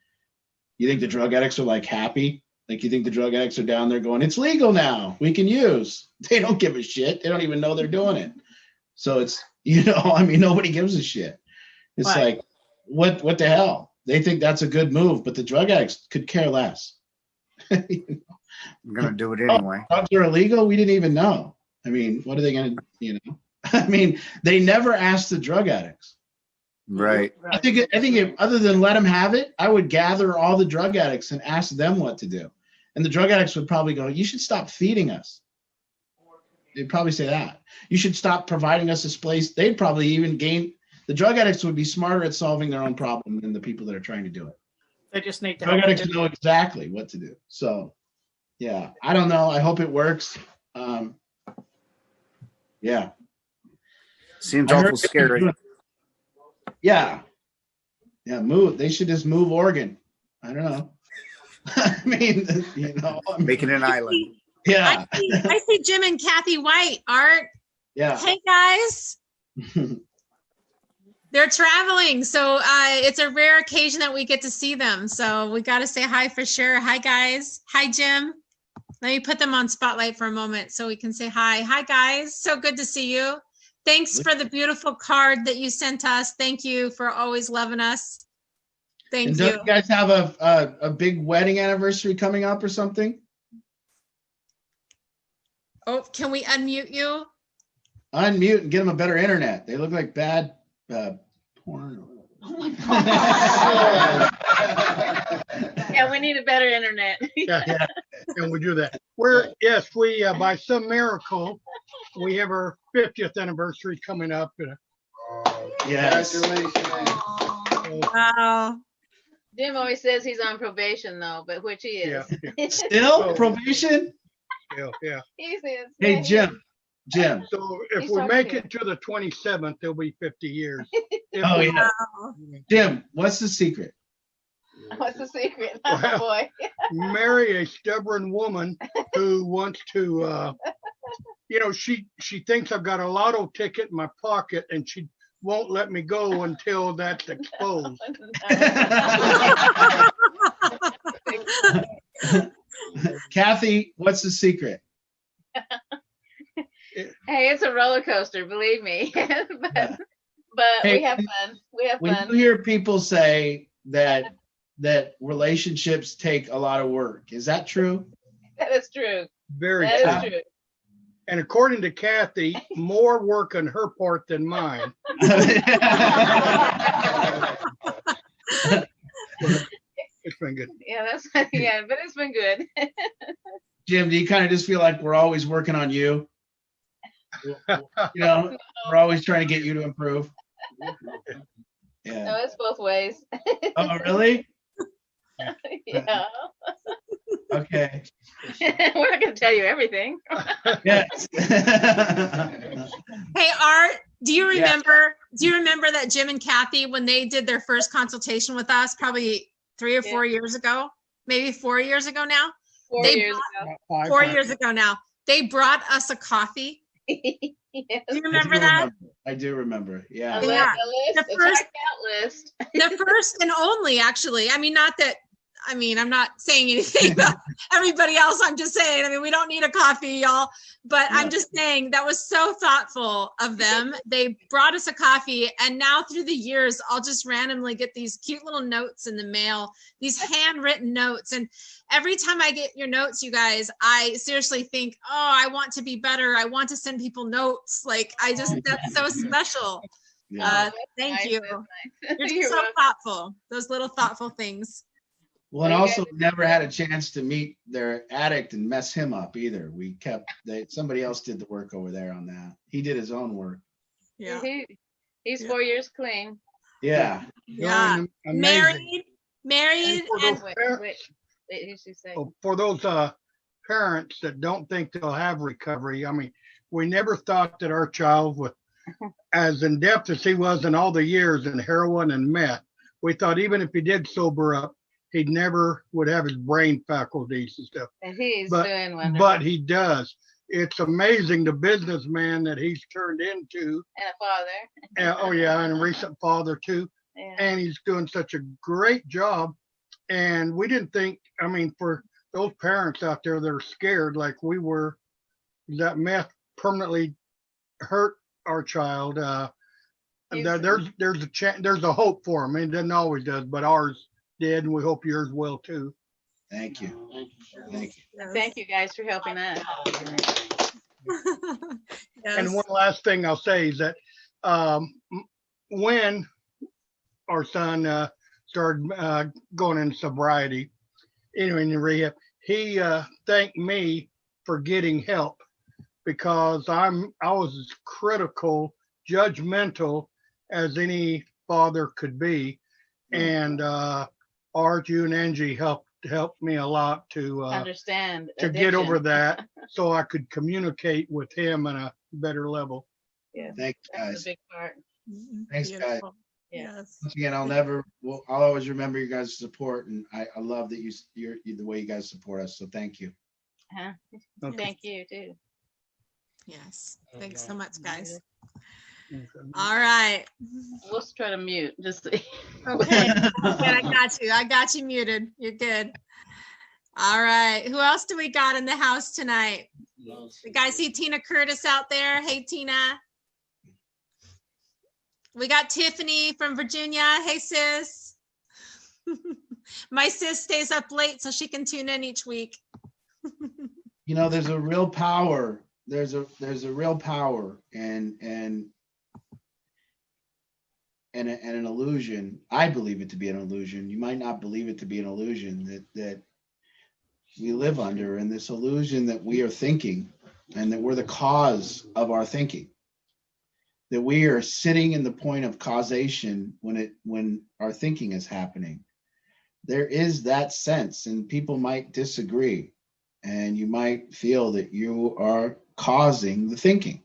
Speaker 2: You think the drug addicts are like happy? Like, you think the drug addicts are down there going, it's legal now, we can use. They don't give a shit. They don't even know they're doing it. So it's, I mean, nobody gives a shit. It's like, what the hell? They think that's a good move, but the drug addicts could care less.
Speaker 5: I'm going to do it anyway.
Speaker 2: Drugs are illegal? We didn't even know. I mean, what are they going to, I mean, they never asked the drug addicts.
Speaker 5: Right.
Speaker 2: I think if, other than let them have it, I would gather all the drug addicts and ask them what to do. And the drug addicts would probably go, you should stop feeding us. They'd probably say that. You should stop providing us this place. They'd probably even the drug addicts would be smarter at solving their own problem than the people that are trying to do it.
Speaker 4: They just need to
Speaker 2: Drug addicts know exactly what to do. So, yeah, I don't know. I hope it works. Yeah.
Speaker 5: Seems awful scary.
Speaker 2: Yeah. Move. They should just move Oregon. I don't know. I mean,
Speaker 5: Making an island.
Speaker 2: Yeah.
Speaker 1: I see Jim and Kathy White. Art.
Speaker 2: Yeah.
Speaker 1: Hey, guys. They're traveling, so it's a rare occasion that we get to see them. So we got to say hi for sure. Hi, guys. Hi, Jim. Let me put them on spotlight for a moment so we can say hi. Hi, guys. So good to see you. Thanks for the beautiful card that you sent us. Thank you for always loving us. Thank you.
Speaker 2: Don't you guys have a big wedding anniversary coming up or something?
Speaker 1: Oh, can we unmute you?
Speaker 2: Unmute and get them a better internet. They look like bad porn.
Speaker 4: Oh my God.
Speaker 6: Yeah, we need a better internet.
Speaker 7: Yeah, and we do that. Yes, we by some miracle, we have our 50th anniversary coming up.
Speaker 2: Yes.
Speaker 1: Wow.
Speaker 6: Jim always says he's on probation though, but which he is.
Speaker 7: Yeah.
Speaker 2: Still probation?
Speaker 7: Yeah.
Speaker 6: He says.
Speaker 2: Hey, Jim.
Speaker 7: So if
Speaker 6: He's
Speaker 7: we
Speaker 6: talking
Speaker 7: make
Speaker 6: to
Speaker 7: it to the 27th, it'll be 50 years.
Speaker 2: Oh, yeah. Jim, what's the secret?
Speaker 6: What's the secret? Oh,
Speaker 7: Well,
Speaker 6: boy.
Speaker 7: Marry a stubborn woman who wants to, she thinks I've got a lotto ticket in my pocket, and she'd won't let me go until that's exposed.
Speaker 2: Kathy, what's the secret?
Speaker 6: Hey, it's a roller coaster, believe me. but
Speaker 2: Hey,
Speaker 6: we have fun. We have
Speaker 2: When
Speaker 6: fun.
Speaker 2: you hear people say that relationships take a lot of work, is that true?
Speaker 6: That is true.
Speaker 7: Very
Speaker 6: That
Speaker 7: true.
Speaker 6: is true.
Speaker 7: And according to Kathy, more work on her part than mine. It's been good.
Speaker 6: Yeah, that's yeah, but it's been good.
Speaker 2: Jim, do you kind of just feel like we're always working on you? You know, we're always trying to get you to improve. Yeah.
Speaker 6: No, it's both ways.
Speaker 2: Oh, really?
Speaker 6: Yeah.
Speaker 2: Okay.
Speaker 6: We're not going to tell you everything.
Speaker 2: Yes.
Speaker 1: Hey, Art, do you remember that Jim and Kathy, when they did their first consultation with us, probably 3 or 4 years ago, maybe 4 years ago now?
Speaker 6: 4
Speaker 1: They
Speaker 6: years ago.
Speaker 1: 4 years ago now, they brought us a coffee.
Speaker 6: Yes.
Speaker 1: Do you remember that?
Speaker 2: I do remember. Yeah.
Speaker 1: Yeah.
Speaker 6: The list,
Speaker 1: The
Speaker 6: the
Speaker 1: first-
Speaker 6: checked out list.
Speaker 1: The first and only, actually. I mean, I'm not saying anything about everybody else. I'm just saying, we don't need a coffee, y'all. But I'm just saying that was so thoughtful of them. They brought us a coffee, and now through the years, I'll just randomly get these cute little notes in the mail, these handwritten notes. And every time I get your notes, you guys, I seriously think, oh, I want to be better. I want to send people notes. That's so special.
Speaker 2: Yeah.
Speaker 1: Thank
Speaker 6: nice,
Speaker 1: you.
Speaker 6: that's nice.
Speaker 1: You're just so thoughtful. Those little thoughtful things.
Speaker 2: Well, and also never had a chance to meet their addict and mess him up either. Somebody else did the work over there on that. He did his own work.
Speaker 1: Yeah.
Speaker 6: He's
Speaker 1: Yeah.
Speaker 6: 4 years clean.
Speaker 2: Yeah.
Speaker 1: Yeah.
Speaker 7: Amazing.
Speaker 1: Married,
Speaker 7: And for
Speaker 1: and
Speaker 7: those
Speaker 6: Wait,
Speaker 7: parents-
Speaker 6: wait. Wait, she say?
Speaker 7: For those parents that don't think they'll have recovery, we never thought that our child was as in depth as he was in all the years in heroin and meth. We thought even if he did sober up, he never would have his brain faculties and stuff.
Speaker 6: And he's
Speaker 7: But-
Speaker 6: doing wonderful.
Speaker 7: But he does. It's amazing the businessman that he's turned into.
Speaker 6: And a father.
Speaker 7: Oh yeah, and a recent father too.
Speaker 6: Yeah.
Speaker 7: And he's doing such a great job. And we didn't think, for those parents out there that are scared like we were, that meth permanently hurt our child. There's a hope for him. It doesn't always does, but ours did, and we hope yours will too.
Speaker 2: Thank you. Thank you.
Speaker 6: Thank you guys for helping us.
Speaker 1: Yes.
Speaker 7: And one last thing I'll say is that when our son started going in sobriety, in rehab, he thanked me for getting help because I was as critical, judgmental as any father could be, and Art, you and Angie helped me a lot to
Speaker 6: Understand.
Speaker 7: get
Speaker 6: addiction.
Speaker 7: over that, so I could communicate with him on a better level.
Speaker 6: Yeah,
Speaker 2: Thanks,
Speaker 6: that's
Speaker 2: guys.
Speaker 6: a big part.
Speaker 2: Thanks, guys.
Speaker 1: Beautiful.
Speaker 6: Yeah.
Speaker 1: Yes.
Speaker 2: Once again, I'll always remember your guys' support, and I love that you're the way you guys support us. So thank you.
Speaker 6: Huh?
Speaker 7: Okay.
Speaker 6: Thank you too.
Speaker 1: Yes. Thanks so much, guys.
Speaker 7: Okay.
Speaker 1: All right.
Speaker 6: We'll try to mute. Just see.
Speaker 1: Okay. I got you. I got you muted. You're good. All right. Who else do we got in the house tonight? You guys see Tina Curtis out there? Hey, Tina. We got Tiffany from Virginia. Hey, sis. My sis stays up late so she can tune in each week.
Speaker 2: There's a real power. There's a real power and an illusion. I believe it to be an illusion. You might not believe it to be an illusion that we live under, and this illusion that we are thinking and that we're the cause of our thinking. That we are sitting in the point of causation when our thinking is happening. There is that sense, and people might disagree, and you might feel that you are causing the thinking.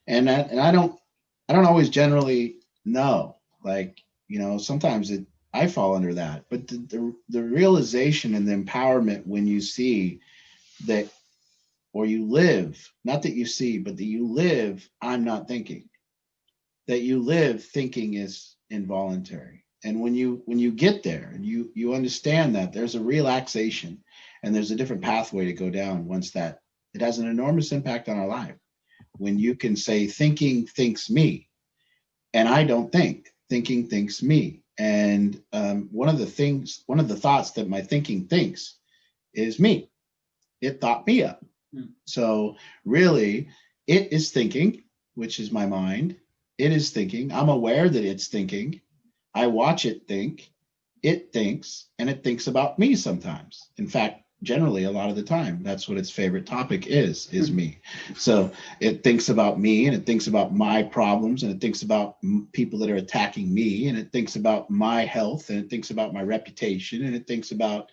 Speaker 2: And I don't always generally know. Sometimes I fall under that. But the realization and the empowerment when you see that, or you live, not that you see, but that you live, I'm not thinking. that you live thinking is involuntary. And when you get there and you understand that there's a relaxation and there's a different pathway to go down, once that, it has an enormous impact on our life. When you can say thinking thinks me, and I don't think, thinking thinks me. And one of the thoughts that my thinking thinks is me. It thought me up. So really, it is thinking, which is my mind. It is thinking. I'm aware that it's thinking. I watch it think. It thinks, and it thinks about me sometimes. In fact, generally, a lot of the time, that's what its favorite topic is me. So it thinks about me, and it thinks about my problems, and it thinks about people that are attacking me, and it thinks about my health, and it thinks about my reputation, and it thinks about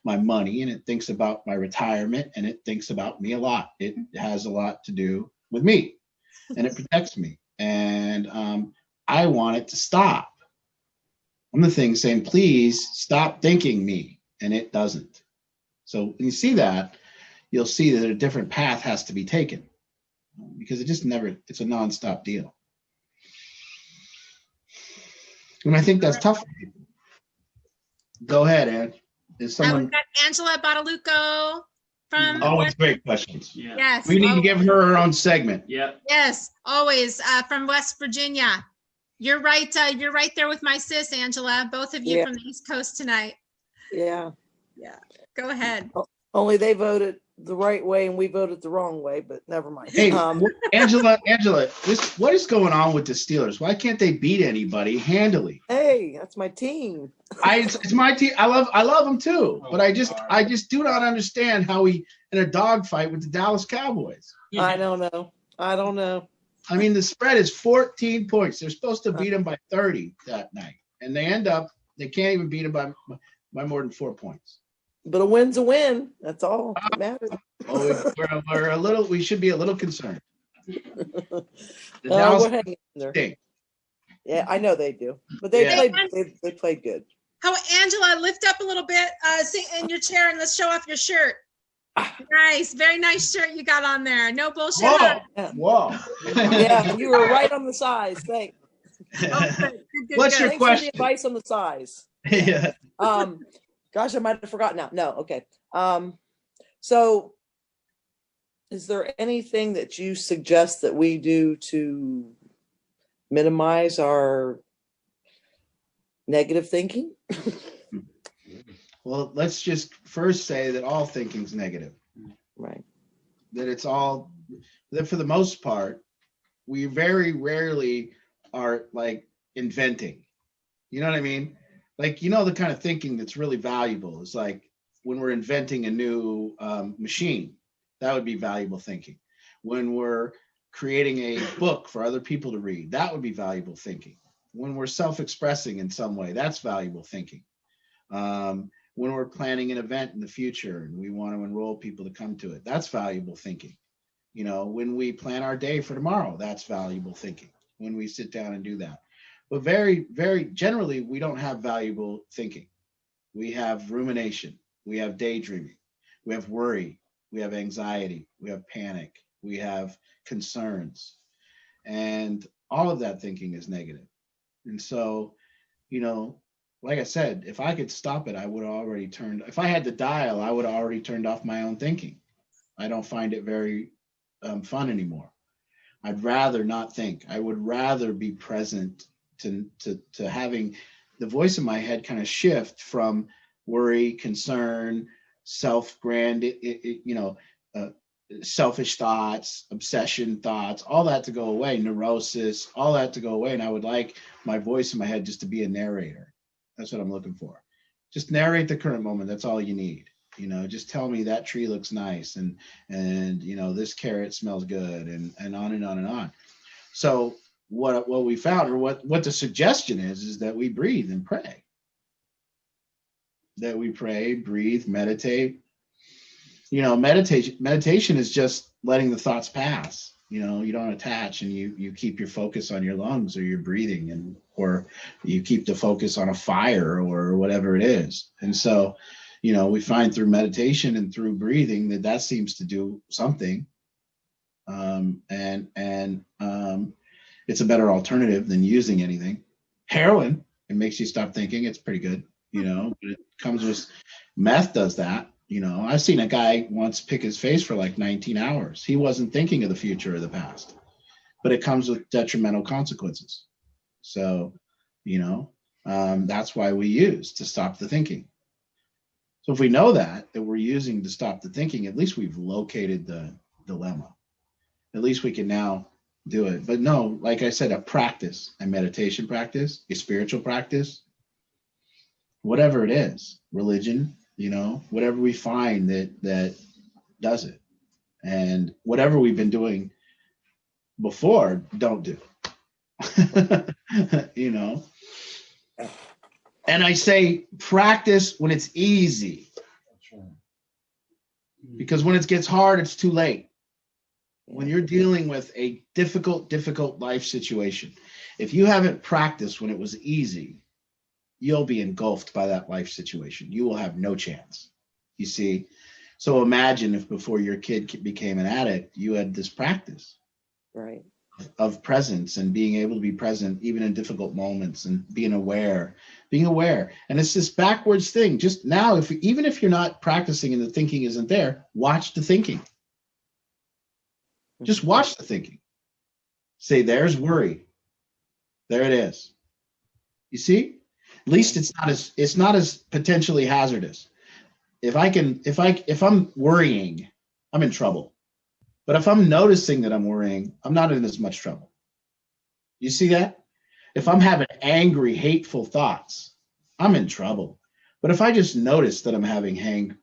Speaker 2: my money, and it thinks about my retirement, and it thinks about me a lot. It has a lot to do with me, and it protects me. And I want it to stop. I'm the thing saying, please stop thinking me, and it doesn't. So when you see that, you'll see that a different path has to be taken, because it just never, it's a nonstop deal. And I think that's tough for people. Go ahead, Ann. Is
Speaker 1: We've
Speaker 2: someone?
Speaker 1: got Angela Badalucco from.
Speaker 2: Always great questions.
Speaker 3: Yeah.
Speaker 1: Yes.
Speaker 2: We need to
Speaker 1: always.
Speaker 2: give her own segment.
Speaker 3: Yep.
Speaker 1: Yes, always from West Virginia. You're right. You're right there with my sis, Angela. Both of you
Speaker 8: Yeah.
Speaker 1: from the East Coast tonight.
Speaker 8: Yeah.
Speaker 1: Yeah. Go ahead.
Speaker 8: Only they voted the right way and we voted the wrong way, but never mind.
Speaker 2: Hey, Angela, what is going on with the Steelers? Why can't they beat anybody handily?
Speaker 8: Hey, that's my team.
Speaker 2: It's my team. I love them too, but I just do not understand how we in a dogfight with the Dallas Cowboys.
Speaker 8: I don't know.
Speaker 2: I mean, the spread is 14 points. They're supposed to beat them by 30 that night, and they can't even beat them by more than 4 points.
Speaker 8: But a win's a win. That's all that matters.
Speaker 2: Well, we should be a little concerned. The
Speaker 8: We're
Speaker 2: Dallas
Speaker 8: hanging in there.
Speaker 2: stink.
Speaker 8: Yeah, I know they do, but they played good.
Speaker 1: How Angela, lift up a little bit, sit in your chair and let's show off your shirt. Nice, very nice shirt you got on there. No bullshit.
Speaker 2: Whoa,
Speaker 8: Yeah.
Speaker 2: whoa.
Speaker 8: Yeah, you were right on the size. Thanks.
Speaker 1: Oh, good,
Speaker 2: What's your
Speaker 8: Thanks
Speaker 2: question?
Speaker 8: for the advice on the size.
Speaker 2: Yeah.
Speaker 8: Gosh, I might have forgotten now. No, okay. So is there anything that you suggest that we do to minimize our negative thinking?
Speaker 2: Well, let's just first say that all thinking is negative.
Speaker 8: Right.
Speaker 2: That for the most part, we very rarely are like inventing. You know what I mean? Like, the kind of thinking that's really valuable is like when we're inventing a new machine, that would be valuable thinking. When we're creating a book for other people to read, that would be valuable thinking. When we're self-expressing in some way, that's valuable thinking. When we're planning an event in the future and we want to enroll people to come to it, that's valuable thinking. When we plan our day for tomorrow, that's valuable thinking, when we sit down and do that. But very, very generally, we don't have valuable thinking. We have rumination. We have daydreaming. We have worry. We have anxiety. We have panic. We have concerns. And all of that thinking is negative. And so, like I said, if I could stop it, I would have already if I had the dial, I would have already turned off my own thinking. I don't find it very fun anymore. I'd rather not think. I would rather be present to having the voice in my head kind of shift from worry, concern, selfish thoughts, obsession thoughts, all that to go away, neurosis, all that to go away. And I would like my voice in my head just to be a narrator. That's what I'm looking for. Just narrate the current moment. That's all you need. Just tell me that tree looks nice and this carrot smells good and on and on and on. So what we found, or what the suggestion is that we breathe and pray. That we pray, breathe, meditate. Meditation is just letting the thoughts pass. You don't attach, and you keep your focus on your lungs or your breathing, or you keep the focus on a fire or whatever it is. And so, we find through meditation and through breathing that seems to do something. It's a better alternative than using anything. Heroin, it makes you stop thinking. It's pretty good, you know, but it comes with meth does that. You know, I've seen a guy once pick his face for like 19 hours. He wasn't thinking of the future or the past, but it comes with detrimental consequences. So, you know, that's why we use to stop the thinking. So if we know that we're using to stop the thinking, at least we've located the dilemma. At least we can now do it. But no, like I said, a practice, a meditation practice, a spiritual practice, whatever it is, religion, you know, whatever we find that does it. And whatever we've been doing before, don't do. You know. And I say practice when it's easy. Because when it gets hard, it's too late. When you're dealing with a difficult life situation, if you haven't practiced when it was easy, you'll be engulfed by that life situation. You will have no chance. You see? So imagine if before your kid became an addict, you had this practice.
Speaker 8: Right.
Speaker 2: Of presence and being able to be present even in difficult moments and being aware. And it's this backwards thing. Just now, even if you're not practicing and the thinking isn't there, watch the thinking. Just watch the thinking. Say, there's worry. There it is. You see? At least it's not as potentially hazardous. If I'm worrying, I'm in trouble. But if I'm noticing that I'm worrying, I'm not in as much trouble. You see that? If I'm having angry, hateful thoughts, I'm in trouble. But if I just notice that I'm having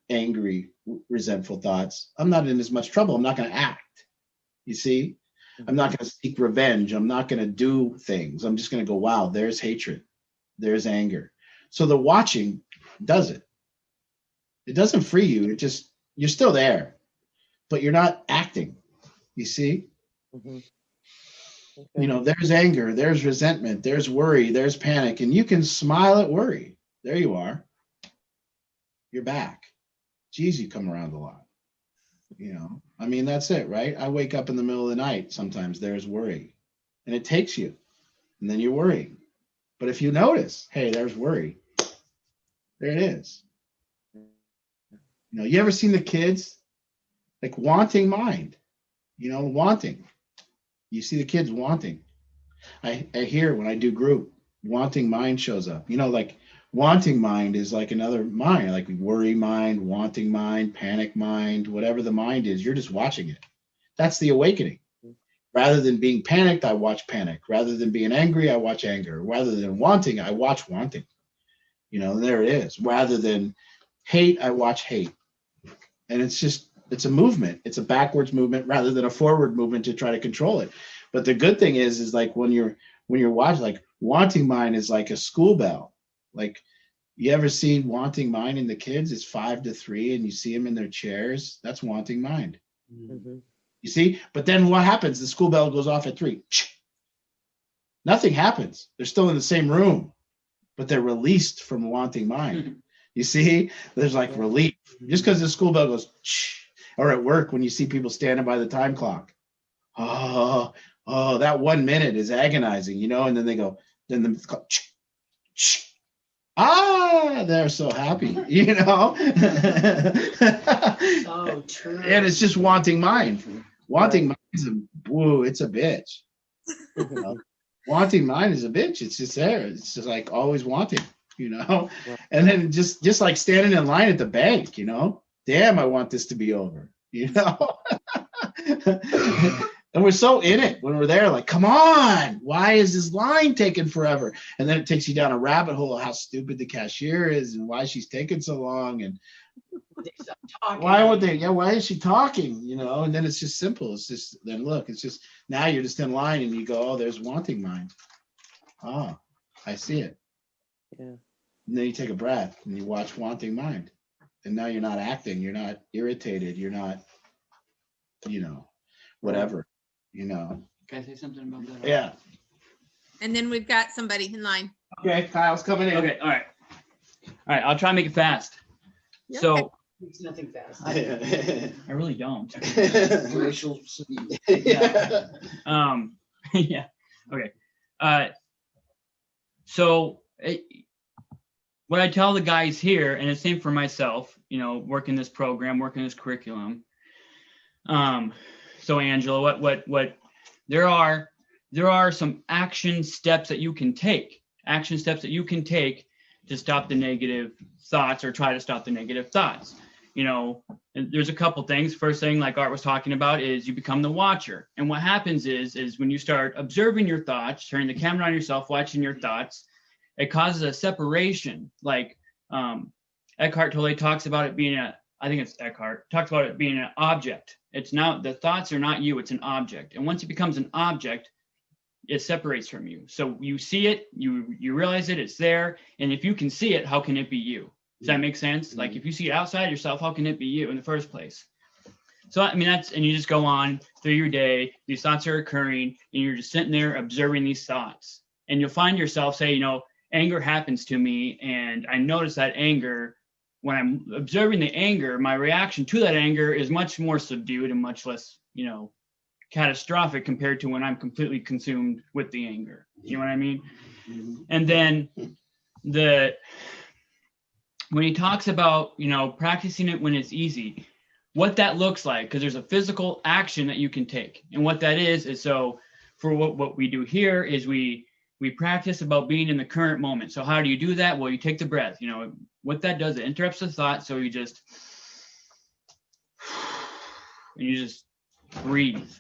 Speaker 2: angry, resentful thoughts, I'm not in as much trouble. I'm not going to act. You see? I'm not going to seek revenge. I'm not going to do things. I'm just going to go, wow, there's hatred. There's anger. So the watching does it. It doesn't free you. You're still there. But you're not acting, you see?
Speaker 8: Mm-hmm. Okay.
Speaker 2: You know, there's anger, there's resentment, there's worry, there's panic, and you can smile at worry. There you are. You're back. Geez, you come around a lot. You know, I mean, that's it, right? I wake up in the middle of the night. Sometimes there's worry, and it takes you, and then you're worrying. But if you notice, hey, there's worry. There it is. You know, you ever seen the kids? Like wanting mind, you know, wanting. You see the kids wanting. I hear when I do group, wanting mind shows up. You know, like wanting mind is like another mind, like worry mind, wanting mind, panic mind, whatever the mind is, you're just watching it. That's the awakening. Rather than being panicked, I watch panic. Rather than being angry, I watch anger. Rather than wanting, I watch wanting. You know, there it is. Rather than hate, I watch hate. And it's a movement. It's a backwards movement rather than a forward movement to try to control it. But the good thing is like when you're watching, like wanting mind is like a school bell. Like you ever see wanting mind in the kids? It's 5 to 3 and you see them in their chairs. That's wanting mind.
Speaker 8: Mm-hmm.
Speaker 2: You see? But then what happens? The school bell goes off at 3. Nothing happens. They're still in the same room, but they're released from wanting mind. You see? There's like relief. Just because the school bell goes, or at work when you see people standing by the time clock. Oh, that 1 minute is agonizing, you know, and then they go, they're so happy, you know.
Speaker 4: So true.
Speaker 2: And it's just wanting mind. Wanting mind is it's a bitch. You know? Wanting mind is a bitch. It's just there. It's just like always wanting, you know. And then just like standing in line at the bank, you know. Damn, I want this to be over, you know. And we're so in it when we're there, like, come on, why is this line taking forever? And then it takes you down a rabbit hole of how stupid the cashier is and why she's taking so long and why is she talking? You know, and then it's just simple. It's just then look, it's just now you're just in line and you go, oh, there's wanting mind. Oh, I see it.
Speaker 8: Yeah.
Speaker 2: And then you take a breath and you watch wanting mind. And now you're not acting, you're not irritated, you're not, you know, whatever, you know.
Speaker 3: Can I say something about that?
Speaker 2: Yeah.
Speaker 1: And then we've got somebody in line.
Speaker 2: Okay, Kyle's coming in.
Speaker 3: Okay, all right. All right, I'll try and make it fast.
Speaker 1: Yeah.
Speaker 3: So
Speaker 4: It's nothing fast.
Speaker 3: I really don't.
Speaker 2: Racial.
Speaker 3: Yeah. Yeah. Okay. So what I tell the guys here, and the same for myself, working this program, working this curriculum. So Angela, what there are some action steps that you can take to stop the negative thoughts, or try to stop the negative thoughts. And there's a couple things. First thing, like Art was talking about, is you become the watcher. And what happens is when you start observing your thoughts, turning the camera on yourself, watching your thoughts, it causes a separation. Like Eckhart Tolle talks about it being talks about it being an object. It's now, the thoughts are not you, it's an object. And once it becomes an object, it separates from you. So you see it, you realize it, it's there. And if you can see it, how can it be you? Does that make sense? Mm-hmm. Like if you see it outside yourself, how can it be you in the first place? So, I mean, and you just go on through your day, these thoughts are occurring, and you're just sitting there observing these thoughts. And you'll find yourself say, anger happens to me, and I notice that anger, when I'm observing the anger, my reaction to that anger is much more subdued and much less, catastrophic compared to when I'm completely consumed with the anger. You know what I mean? Mm-hmm. And then when he talks about, practicing it when it's easy, what that looks like, because there's a physical action that you can take. And what that is so for what we do here is we practice about being in the current moment. So how do you do that? Well, you take the breath. What that does, it interrupts the thought. So you just breathe.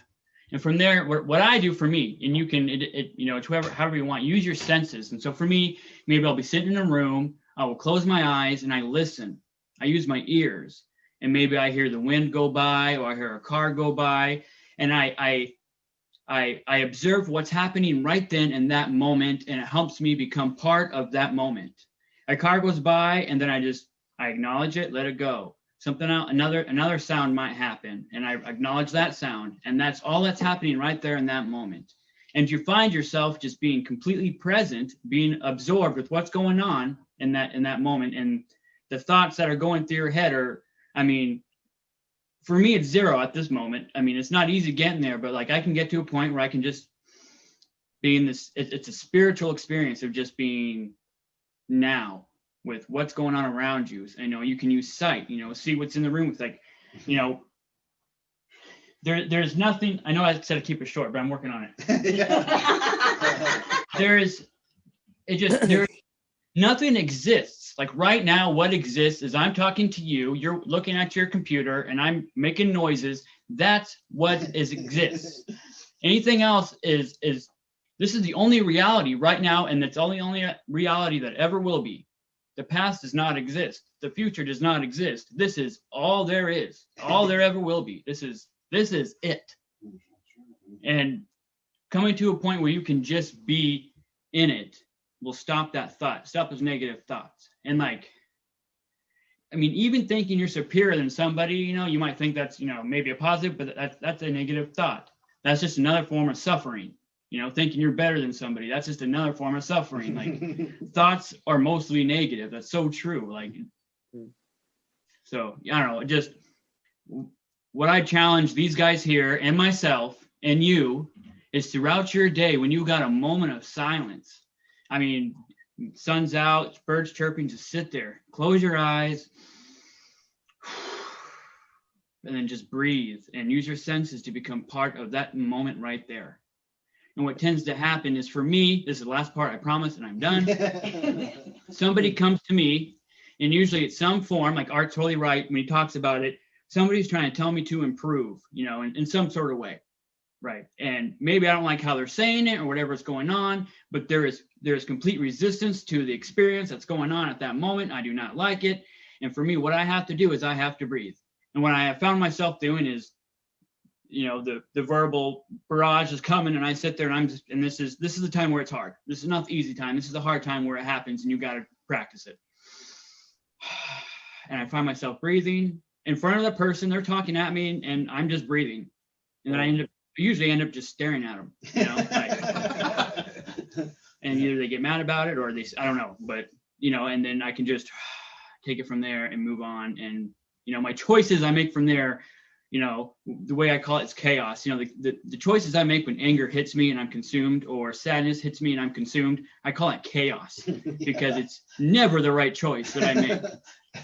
Speaker 3: And from there, what I do for me, and you can, it's however you want, use your senses. And so for me, maybe I'll be sitting in a room, I will close my eyes and I listen. I use my ears, and maybe I hear the wind go by, or I hear a car go by, and I observe what's happening right then in that moment, and it helps me become part of that moment. A car goes by, and then I acknowledge it, let it go. Something else, another sound might happen, and I acknowledge that sound, and that's all that's happening right there in that moment. And you find yourself just being completely present, being absorbed with what's going on in that moment, and the thoughts that are going through your head are, for me, it's zero at this moment. It's not easy getting there, but like I can get to a point where I can just be in this. It's a spiritual experience of just being now with what's going on around you. You can use sight. See what's in the room. It's like, there's nothing. I know I said to keep it short, but I'm working on it. There's nothing exists. Like right now, what exists is I'm talking to you, you're looking at your computer, and I'm making noises. That's what exists. Anything else is this is the only reality right now, and it's only reality that ever will be. The past does not exist. The future does not exist. This is all there is, all there ever will be. This is it. And coming to a point where you can just be in it will stop that thought, stop those negative thoughts. And even thinking you're superior than somebody, you might think that's, maybe a positive, but that's a negative thought. That's just another form of suffering. Thinking you're better than somebody, that's just another form of suffering. Like thoughts are mostly negative. That's so true. So I don't know, just what I challenge these guys here and myself and you is throughout your day, when you got a moment of silence, sun's out, birds chirping, just sit there, close your eyes, and then just breathe and use your senses to become part of that moment right there. And what tends to happen is, for me, this is the last part, I promise, and I'm done. Somebody comes to me, and usually it's some form, like Art's totally right when he talks about it, somebody's trying to tell me to improve, in some sort of way. Right. And maybe I don't like how they're saying it or whatever's going on, but there is complete resistance to the experience that's going on at that moment. I do not like it. And for me, what I have to do is I have to breathe. And what I have found myself doing is, the verbal barrage is coming, and I sit there and this is the time where it's hard. This is not the easy time. This is the hard time where it happens, and you got to practice it. And I find myself breathing in front of the person. They're talking at me, and I'm just breathing. And then I usually end up just staring at them, and either they get mad about it or I don't know, but, and then I can just take it from there and move on. And, my choices I make from there, you know, the way I call it is chaos. You know, the choices I make when anger hits me and I'm consumed, or sadness hits me and I'm consumed, I call it chaos because it's never the right choice that I make.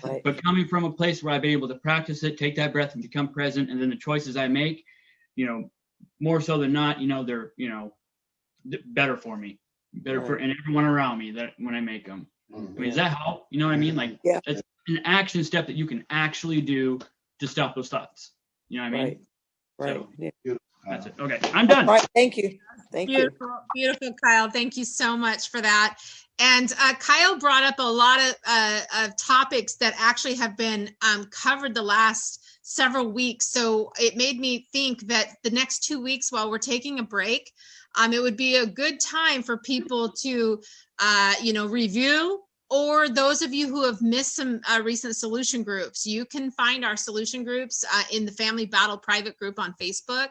Speaker 8: Right.
Speaker 3: But coming from a place where I've been able to practice it, take that breath and become present, and then the choices I make, you know, more so than not, you know, they're, you know, better for me, better for and everyone around me that when I make them. I mean, does that help? You know what I mean? Like, it's an action step that you can actually do to stop those thoughts. You know what I mean?
Speaker 8: Right.
Speaker 3: So,
Speaker 8: Yeah.
Speaker 3: that's it. Okay, I'm done.
Speaker 8: All right. Thank you. Thank you.
Speaker 1: Beautiful, Kyle. Thank you so much for that. And Kyle brought up a lot of topics that actually have been covered the last several weeks. So it made me think that the next 2 weeks while we're taking a break, it would be a good time for people to, you know, review, or those of you who have missed some recent solution groups. You can find our solution groups in the Family Battle private group on Facebook.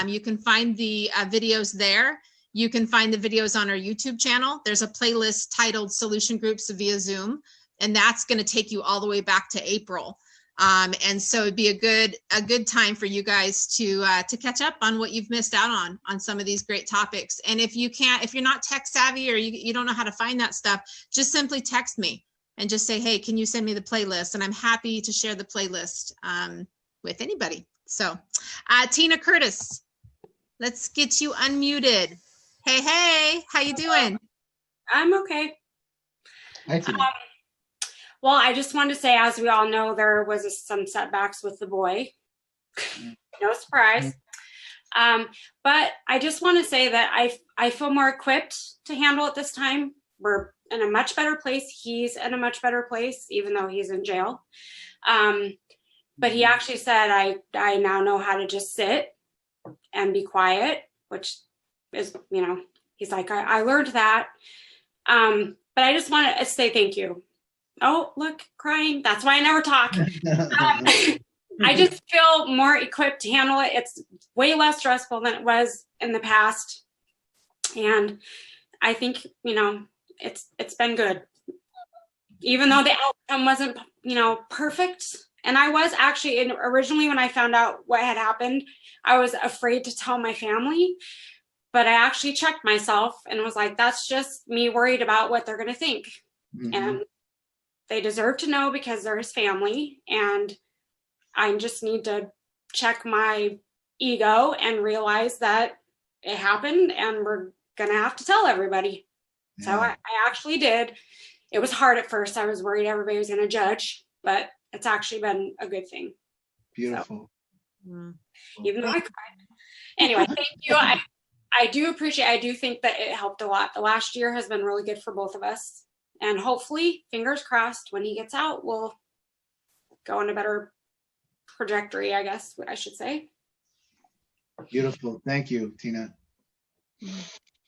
Speaker 1: You can find the videos there. You can find the videos on our YouTube channel. There's a playlist titled Solution Groups via Zoom, and that's going to take you all the way back to April. And so it'd be a good time for you guys to catch up on what you've missed out on some of these great topics. And if you're not tech savvy or you don't know how to find that stuff, just simply text me and just say, hey, can you send me the playlist? And I'm happy to share the playlist with anybody. So Tina Curtis, let's get you unmuted. Hey, how you doing?
Speaker 9: I'm okay.
Speaker 2: Hi, Tina.
Speaker 9: Well, I just wanted to say, as we all know, there was some setbacks with the boy. No surprise. But I just want to say that I feel more equipped to handle it this time. We're in a much better place. He's in a much better place, even though he's in jail. But he actually said, I now know how to just sit and be quiet, which is, you know, he's like, I learned that. But I just want to say thank you. Oh, look, crying. That's why I never talk. I just feel more equipped to handle it. It's way less stressful than it was in the past. And I think, you know, it's been good. Even though the outcome wasn't, you know, perfect. And I was actually, originally when I found out what had happened, I was afraid to tell my family. But I actually checked myself and was like, that's just me worried about what they're going to think. Mm-hmm. And they deserve to know because they're his family. And I just need to check my ego and realize that it happened and we're going to have to tell everybody. Yeah. So I actually did. It was hard at first. I was worried everybody was going to judge, but it's actually been a good thing.
Speaker 2: Beautiful.
Speaker 9: So, even though I cried. Anyway, thank you. I do appreciate, I do think that it helped a lot. The last year has been really good for both of us. And hopefully, fingers crossed, when he gets out, we'll go on a better trajectory, I guess I should say.
Speaker 2: Beautiful. Thank you, Tina.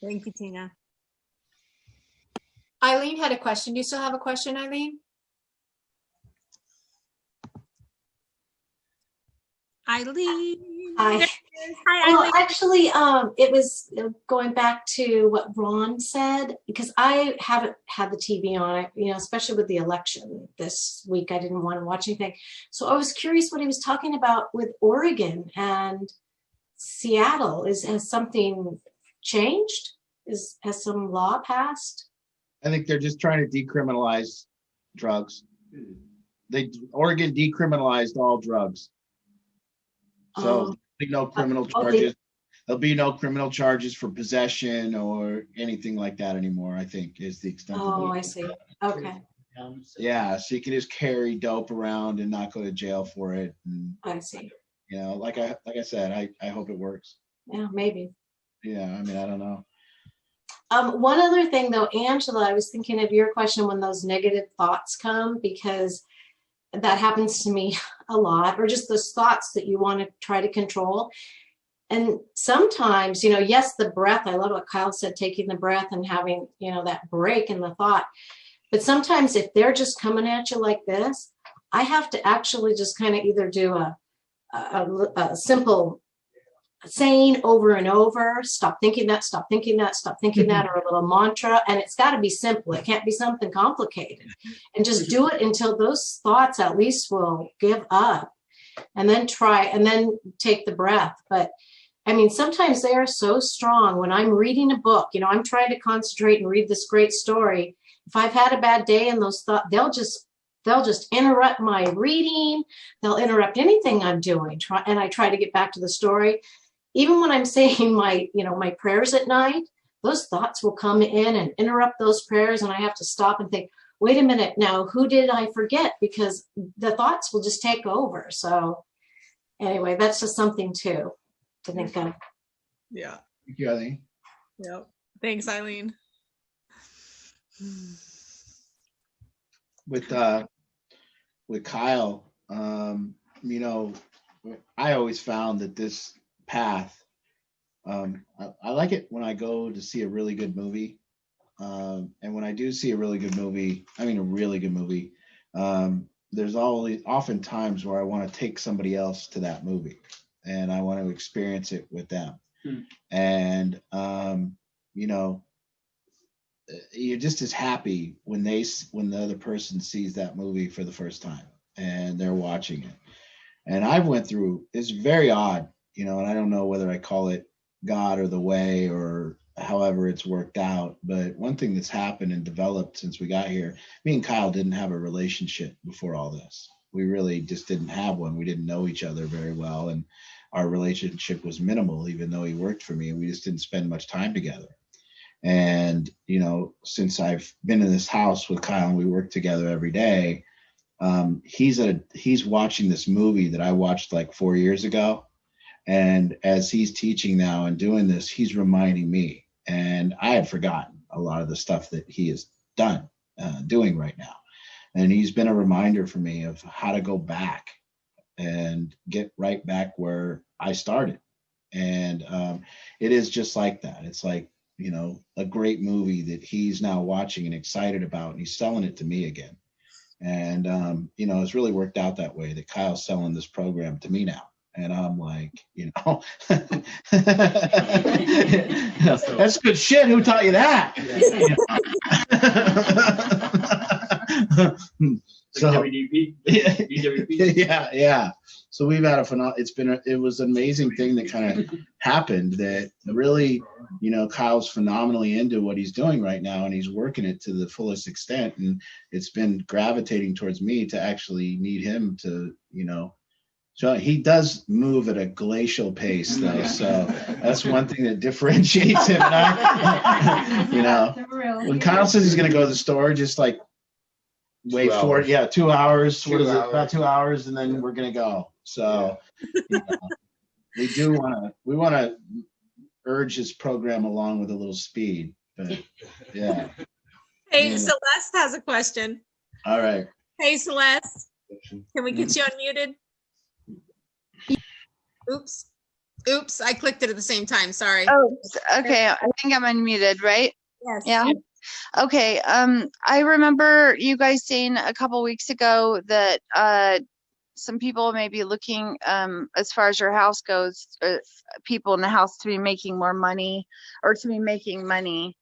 Speaker 1: Thank you, Tina.
Speaker 10: Eileen had a question. Do you still have a question, Eileen?
Speaker 1: Eileen.
Speaker 10: Hi.
Speaker 1: Hi, Eileen.
Speaker 10: Well, actually, it was going back to what Ron said, because I haven't had the TV on, you know, especially with the election this week. I didn't want to watch anything. So I was curious what he was talking about with Oregon and Seattle. Has something changed? Has some law passed?
Speaker 2: I think they're just trying to decriminalize drugs. Oregon decriminalized all drugs. So there'll be no criminal charges. There'll be no criminal charges for possession or anything like that anymore, I think, is the extent of it.
Speaker 10: Oh, I see. Okay.
Speaker 2: Yeah, so you can just carry dope around and not go to jail for it. And,
Speaker 10: I see.
Speaker 2: you know, like I said, I hope it works.
Speaker 10: Yeah, maybe.
Speaker 2: Yeah, I mean, I don't know.
Speaker 10: One other thing though, Angela, I was thinking of your question when those negative thoughts come, because that happens to me a lot, or just those thoughts that you want to try to control. And sometimes, you know, yes, the breath, I love what Kyle said, taking the breath and having, you know, that break in the thought. But sometimes if they're just coming at you like this, I have to actually just kind of either do a simple saying over and over, stop thinking that, stop thinking that, stop thinking that, or a little mantra. And it's got to be simple. It can't be something complicated. And just do it until those thoughts at least will give up. and then take the breath. But I mean, sometimes they are so strong. When I'm reading a book, you know, I'm trying to concentrate and read this great story. If I've had a bad day and those thoughts, they'll just interrupt my reading. They'll interrupt anything I'm doing. And I try to get back to the story. Even when I'm saying my prayers at night, those thoughts will come in and interrupt those prayers. And I have to stop and think, wait a minute, now who did I forget? Because the thoughts will just take over. So anyway, that's just something too to think of.
Speaker 11: Yeah.
Speaker 2: Thank you, Eileen.
Speaker 11: Yep. Thanks, Eileen.
Speaker 2: With Kyle, you know, I always found that this path, I like it when I go to see a really good movie. And when I do see a really good movie, I mean a really good movie, there's often times where I want to take somebody else to that movie and I want to experience it with them. And, you know, you're just as happy when the other person sees that movie for the first time and they're watching it. And I've went through, it's very odd, you know, and I don't know whether I call it God or the way or however it's worked out. But one thing that's happened and developed since we got here, me and Kyle didn't have a relationship before all this. We really just didn't have one. We didn't know each other very well. And our relationship was minimal, even though he worked for me. We just didn't spend much time together. And, you know, since I've been in this house with Kyle and we work together every day, he's watching this movie that I watched like 4 years ago. And as he's teaching now and doing this, he's reminding me. And I had forgotten a lot of the stuff that he has doing right now. And he's been a reminder for me of how to go back and get right back where I started. And it is just like that. It's like, you know, a great movie that he's now watching and excited about, and he's selling it to me again. And, you know, it's really worked out that way that Kyle's selling this program to me now. And I'm like, you know, that's good shit. Who taught you that? So, yeah. So we've had it was an amazing thing that kind of happened that really, you know, Kyle's phenomenally into what he's doing right now and he's working it to the fullest extent. And it's been gravitating towards me to actually need him to, you know, so he does move at a glacial pace though. So that's one thing that differentiates him and I, you know, when Kyle says he's going to go to the store, just like wait for it. Yeah. 2 hours. What is it? About 2 hours. And then we're going to go. So you know, we want to urge his program along with a little speed, but yeah.
Speaker 1: Hey, Celeste has a question.
Speaker 2: All right.
Speaker 1: Hey, Celeste, can we get you unmuted? Oops, I clicked it at the same time. Sorry.
Speaker 12: Oh, okay. I think I'm unmuted, right?
Speaker 1: Yes.
Speaker 12: Yeah. Okay. I remember you guys saying a couple weeks ago that some people may be looking, as far as your house goes, people in the house to be making more money or to be making money.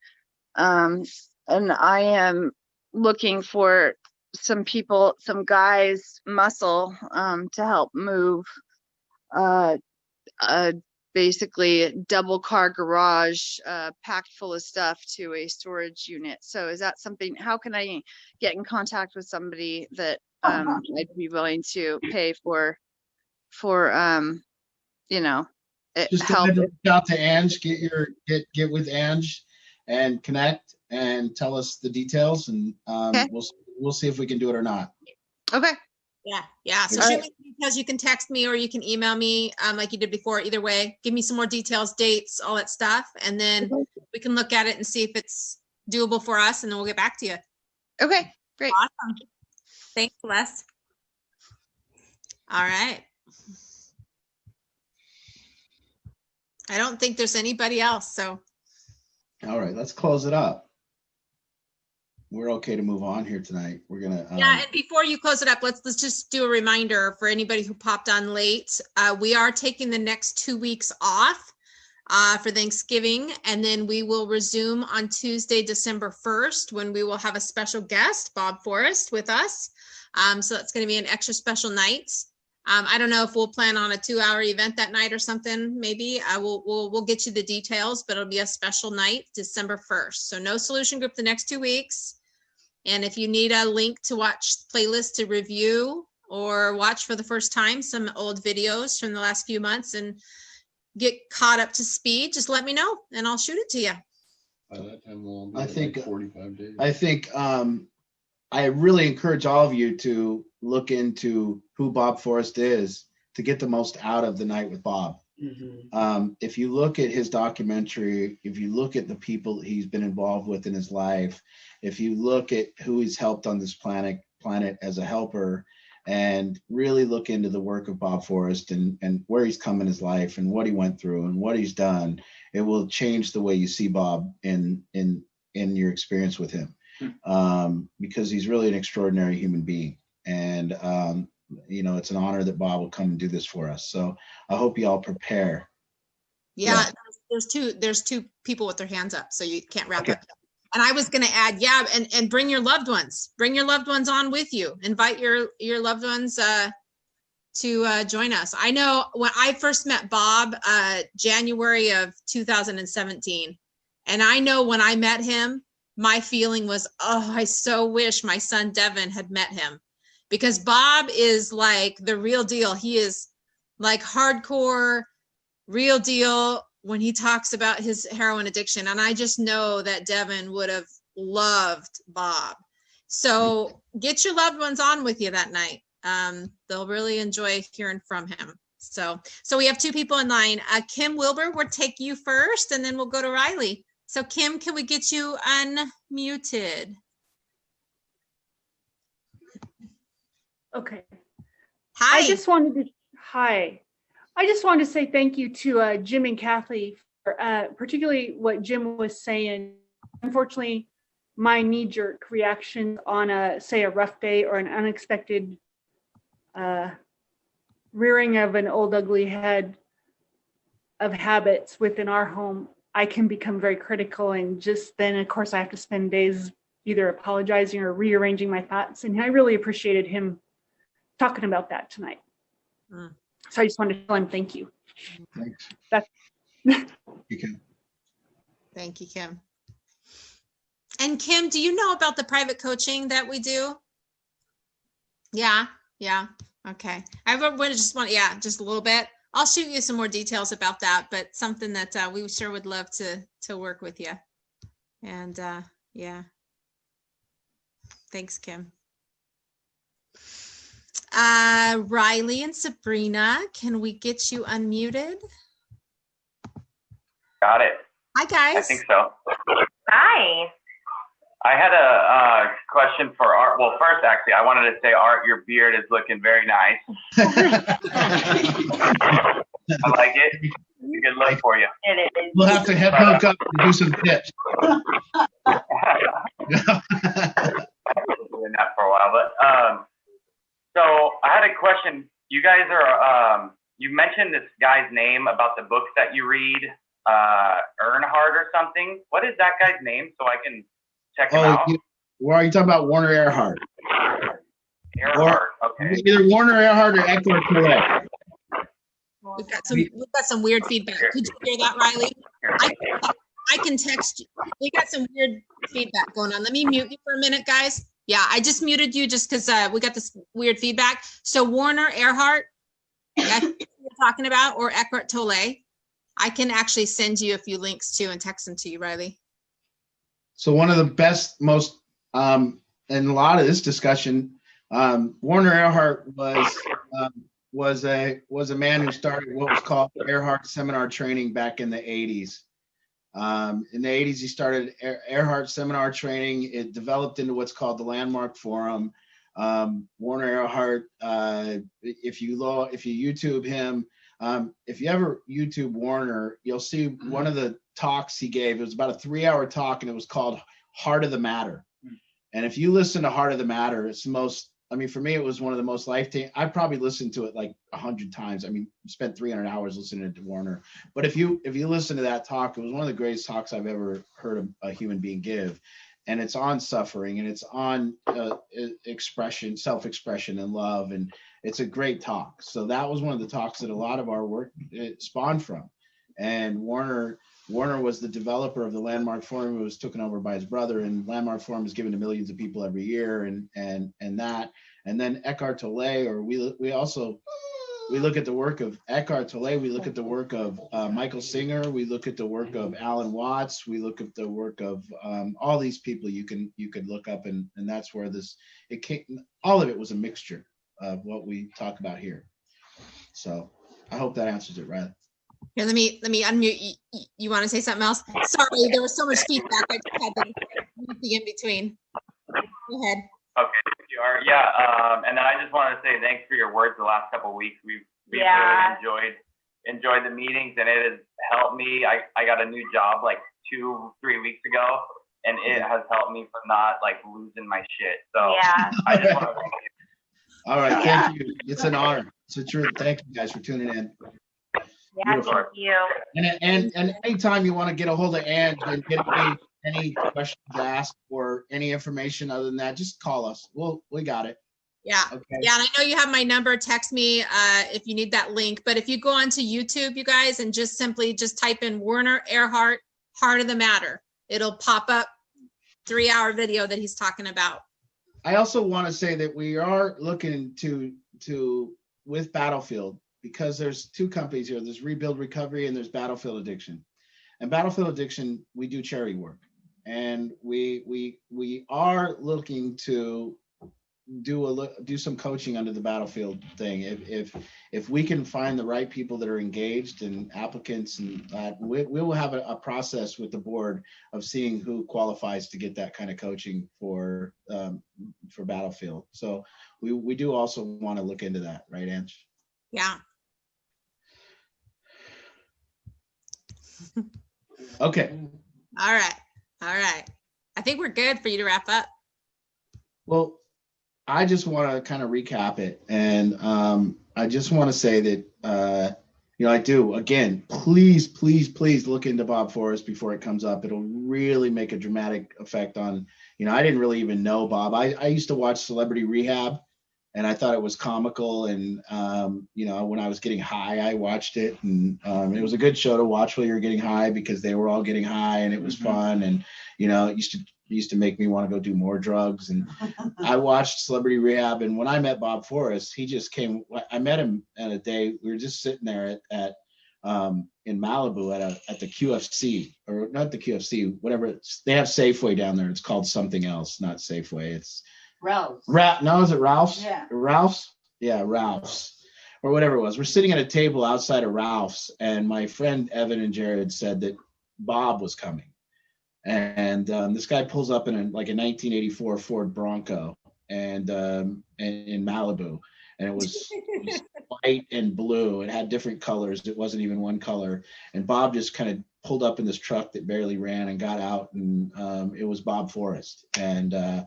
Speaker 12: And I am looking for some people, some guys, muscle, to help move basically a double car garage packed full of stuff to a storage unit. So is that something, how can I get in contact with somebody that I'd be willing to pay for you know,
Speaker 2: just
Speaker 12: help?
Speaker 2: reach out to Ange, get with Ange and connect and tell us the details, and
Speaker 12: Okay.
Speaker 2: we'll see if we can do it or not.
Speaker 12: Okay.
Speaker 1: Yeah. So shoot me details. You can text me or you can email me like you did before. Either way, give me some more details, dates, all that stuff, and then we can look at it and see if it's doable for us, and then we'll get back to you.
Speaker 12: Okay, great.
Speaker 1: Awesome. Thanks, Les. All right. I don't think there's anybody else, so.
Speaker 2: All right, let's close it up. We're okay to move on here tonight. We're gonna.
Speaker 1: Yeah, and before you close it up, let's just do a reminder for anybody who popped on late. We are taking the next 2 weeks off for Thanksgiving, and then we will resume on Tuesday, December 1st, when we will have a special guest, Bob Forrest, with us. So that's going to be an extra special night. I don't know if we'll plan on a 2-hour event that night or something. Maybe we'll get you the details, but it'll be a special night, December 1st. So no solution group the next 2 weeks. And if you need a link to watch playlist to review or watch for the first time some old videos from the last few months and get caught up to speed, just let me know and I'll shoot it to you.
Speaker 13: By that time, we'll be
Speaker 2: I
Speaker 13: at
Speaker 2: think
Speaker 13: like 45 days.
Speaker 2: I think I really encourage all of you to look into who Bob Forrest is to get the most out of the night with Bob. If you look at his documentary, if you look at the people he's been involved with in his life, if you look at who he's helped on this planet as a helper, and really look into the work of Bob Forrest and where he's come in his life and what he went through and what he's done, it will change the way you see Bob in your experience with him, because he's really an extraordinary human being. And you know, it's an honor that Bob will come and do this for us. So I hope you all prepare.
Speaker 1: Yeah, there's two people with their hands up, so you can't wrap up. And I was going to add, and bring your loved ones. Bring your loved ones on with you. Invite your loved ones to join us. I know when I first met Bob, January of 2017, and I know when I met him, my feeling was, oh, I so wish my son Devin had met him, because Bob is like the real deal. He is like hardcore, real deal when he talks about his heroin addiction. And I just know that Devin would have loved Bob. So get your loved ones on with you that night. They'll really enjoy hearing from him. So we have 2 people in line. Kim Wilbur, we'll take you first, and then we'll go to Riley. So Kim, can we get you unmuted?
Speaker 14: Okay.
Speaker 1: Hi.
Speaker 14: I just wanted to say thank you to Jim and Kathy for particularly what Jim was saying. Unfortunately, my knee-jerk reaction on say a rough day or an unexpected rearing of an old ugly head of habits within our home, I can become very critical, and just then of course I have to spend days either apologizing or rearranging my thoughts. And I really appreciated him talking about that tonight. So I just wanted to tell him thank you.
Speaker 2: Thanks.
Speaker 1: Thank you, Kim. And Kim, do you know about the private coaching that we do? Yeah. Okay. Just a little bit. I'll shoot you some more details about that, but something that we sure would love to work with you. And yeah. Thanks, Kim. Riley and Sabrina, can we get you unmuted?
Speaker 15: Got it.
Speaker 1: Hi, guys.
Speaker 15: I think so.
Speaker 6: Hi.
Speaker 15: I had a question for Art. Well, first, actually, I wanted to say, Art, your beard is looking very nice. I like it. It's a good look for you.
Speaker 6: It is.
Speaker 2: We'll have to hook up and do some tips.
Speaker 15: Doing that for a while, but so I had a question. You guys are you mentioned this guy's name about the books that you read, Earnhardt or something. What is that guy's name so I can check him out?
Speaker 2: Are you talking about Warner Earhart?
Speaker 15: Okay.
Speaker 2: Either Warner Earhart or Eckhart Tolle.
Speaker 1: We've got some weird feedback. Could you hear that, Riley? I can text you. We got some weird feedback going on. Let me mute you for a minute, guys. Yeah, I just muted you just because we got this weird feedback. So Warner Earhart, that's what you're talking about, or Eckhart Tolle. I can actually send you a few links too and text them to you, Riley.
Speaker 2: So one of the best, most, and a lot of this discussion, Warner Earhart was a man who started what was called Earhart Seminar Training back in the 80s. In the 80s, he started Earhart Seminar Training. It developed into what's called the Landmark Forum. Warner Earhart, if you YouTube him, if you ever YouTube Warner, you'll see one of the talks he gave. It was about a 3-hour talk, and it was called Heart of the Matter. And if you listen to Heart of the Matter, it's the most, I mean, for me, it was one of the most life-changing. I probably listened to it like 100 times. I mean, spent 300 hours listening to Warner. But if you listen to that talk, it was one of the greatest talks I've ever heard a human being give. And it's on suffering, and it's on expression, self-expression, and love, and it's a great talk. So that was one of the talks that a lot of our work spawned from. And Warner was the developer of the Landmark Forum. It was taken over by his brother, and Landmark Forum is given to millions of people every year, and that. And then Eckhart Tolle, or we look at the work of Eckhart Tolle, we look at the work of Michael Singer, we look at the work of Alan Watts, we look at the work of all these people you could look up, and that's where all of it was a mixture of what we talk about here. So I hope that answers it, Riley.
Speaker 1: Here, let me unmute. You want to say something else? Sorry, there was so much feedback. I just had to mute the in between. Go ahead.
Speaker 15: Okay, you are. Yeah, and then I just want to say thanks for your words the last couple of weeks. We've really enjoyed the meetings, and it has helped me. I got a new job like 2-3 weeks ago, and it has helped me from not like losing my shit. So I just want to thank you.
Speaker 2: All right, thank you. It's an honor. It's a truth. Thank you guys for tuning in.
Speaker 16: Yeah, thank you.
Speaker 2: And anytime you want to get a hold of Ann and get any questions asked or any information other than that, just call us. We got it.
Speaker 1: Yeah.
Speaker 2: Okay.
Speaker 1: Yeah. And I know you have my number. Text me if you need that link. But if you go onto YouTube, you guys, and just type in Werner Erhard, Heart of the Matter, it'll pop up 3-hour video that he's talking about.
Speaker 2: I also want to say that we are looking to with Battlefield, because there's 2 companies here. There's Rebuild Recovery and there's Battlefield Addiction. And Battlefield Addiction, we do charity work, and we are looking to do some coaching under the Battlefield thing. If we can find the right people that are engaged and applicants, and we will have a process with the board of seeing who qualifies to get that kind of coaching for Battlefield. So we do also want to look into that, right, Ange?
Speaker 1: Yeah.
Speaker 2: Okay.
Speaker 1: All right. I think we're good for you to wrap up.
Speaker 2: Well, I just want to kind of recap it. And I just want to say that, I do, again, please look into Bob Forrest before it comes up. It'll really make a dramatic effect on, I didn't really even know Bob. I used to watch Celebrity Rehab, and I thought it was comical. And, when I was getting high, I watched it. And it was a good show to watch while you were getting high, because they were all getting high and it was fun. And, it used to make me want to go do more drugs. And I watched Celebrity Rehab. And when I met Bob Forrest, he just came. I met him at a day. We were just sitting there at in Malibu at the QFC, or not the QFC, whatever. They have Safeway down there. It's called something else, not Safeway. It's
Speaker 17: Ralph's.
Speaker 2: No, is it Ralph's?
Speaker 17: Yeah.
Speaker 2: Ralph's? Yeah, Ralph's. Or whatever it was. We're sitting at a table outside of Ralph's, and my friend Evan and Jared said that Bob was coming. And this guy pulls up in a 1984 Ford Bronco, and in Malibu. And it was white and blue. It had different colors. It wasn't even one color. And Bob just kind of pulled up in this truck that barely ran and got out, and it was Bob Forrest. And I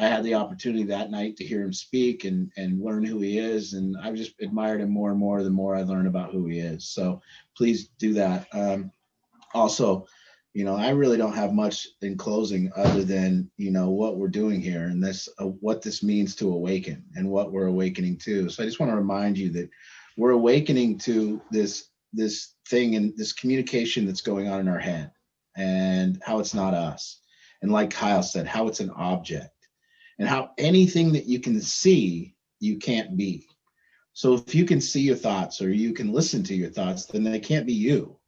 Speaker 2: had the opportunity that night to hear him speak and learn who he is. And I've just admired him more and more the more I learn about who he is. So please do that. Also, I really don't have much in closing other than, what we're doing here, and this, what this means to awaken and what we're awakening to. So I just want to remind you that we're awakening to this thing and this communication that's going on in our head, and how it's not us. And like Kyle said, how it's an object, and how anything that you can see, you can't be. So if you can see your thoughts, or you can listen to your thoughts, then they can't be you.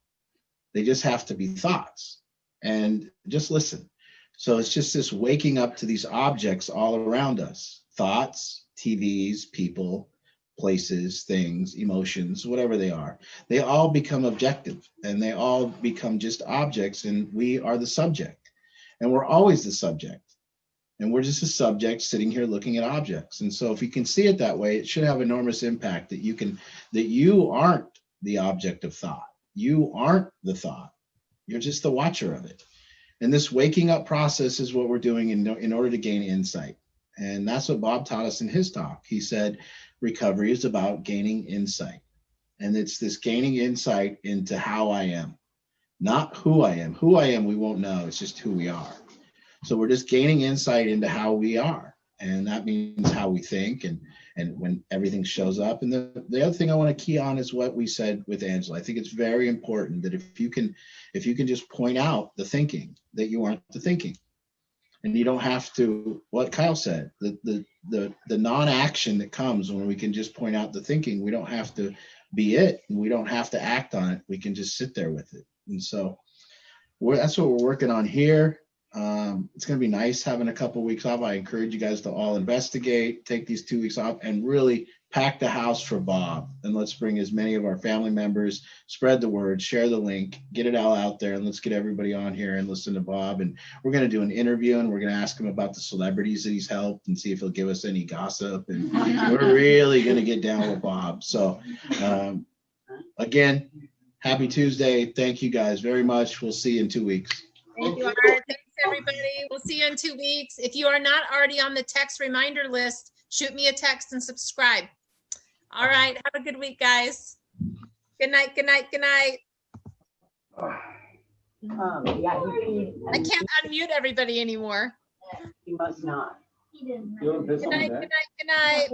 Speaker 2: They just have to be thoughts. And just listen. So it's just this waking up to these objects all around us: thoughts, TVs, people, places, things, emotions, whatever they are. They all become objective, and they all become just objects, and we are the subject. And we're always the subject. And we're just a subject sitting here looking at objects. And so if you can see it that way, it should have enormous impact, that you aren't the object of thought. You aren't the thought. You're just the watcher of it. And this waking up process is what we're doing in order to gain insight. And that's what Bob taught us in his talk. He said recovery is about gaining insight. And it's this gaining insight into how I am, not who I am. Who I am, we won't know. It's just who we are. So we're just gaining insight into how we are. and that means how we think and when everything shows up. And the other thing I want to key on is what we said with Angela. I think it's very important that if you can just point out the thinking, that you aren't the thinking. And you don't have to, what Kyle said, the non-action that comes when we can just point out the thinking, we don't have to be it, and we don't have to act on it. We can just sit there with it. And so that's what we're working on here. It's going to be nice having a couple of weeks off. I encourage you guys to all investigate, take these 2 weeks off, and really pack the house for Bob. And let's bring as many of our family members, spread the word, share the link, get it all out there, and let's get everybody on here and listen to Bob. And we're going to do an interview, and we're going to ask him about the celebrities that he's helped and see if he'll give us any gossip. And we're really going to get down with Bob. So again, happy Tuesday. Thank you guys very much. We'll see you in 2 weeks.
Speaker 1: Thank you, Art. Thanks, everybody. We'll see you in 2 weeks. If you are not already on the text reminder list, shoot me a text and subscribe. All right. Have a good week, guys. Good night. Good night. Good night. I can't unmute everybody anymore.
Speaker 17: You must not.
Speaker 1: Good night. Good night. Good night.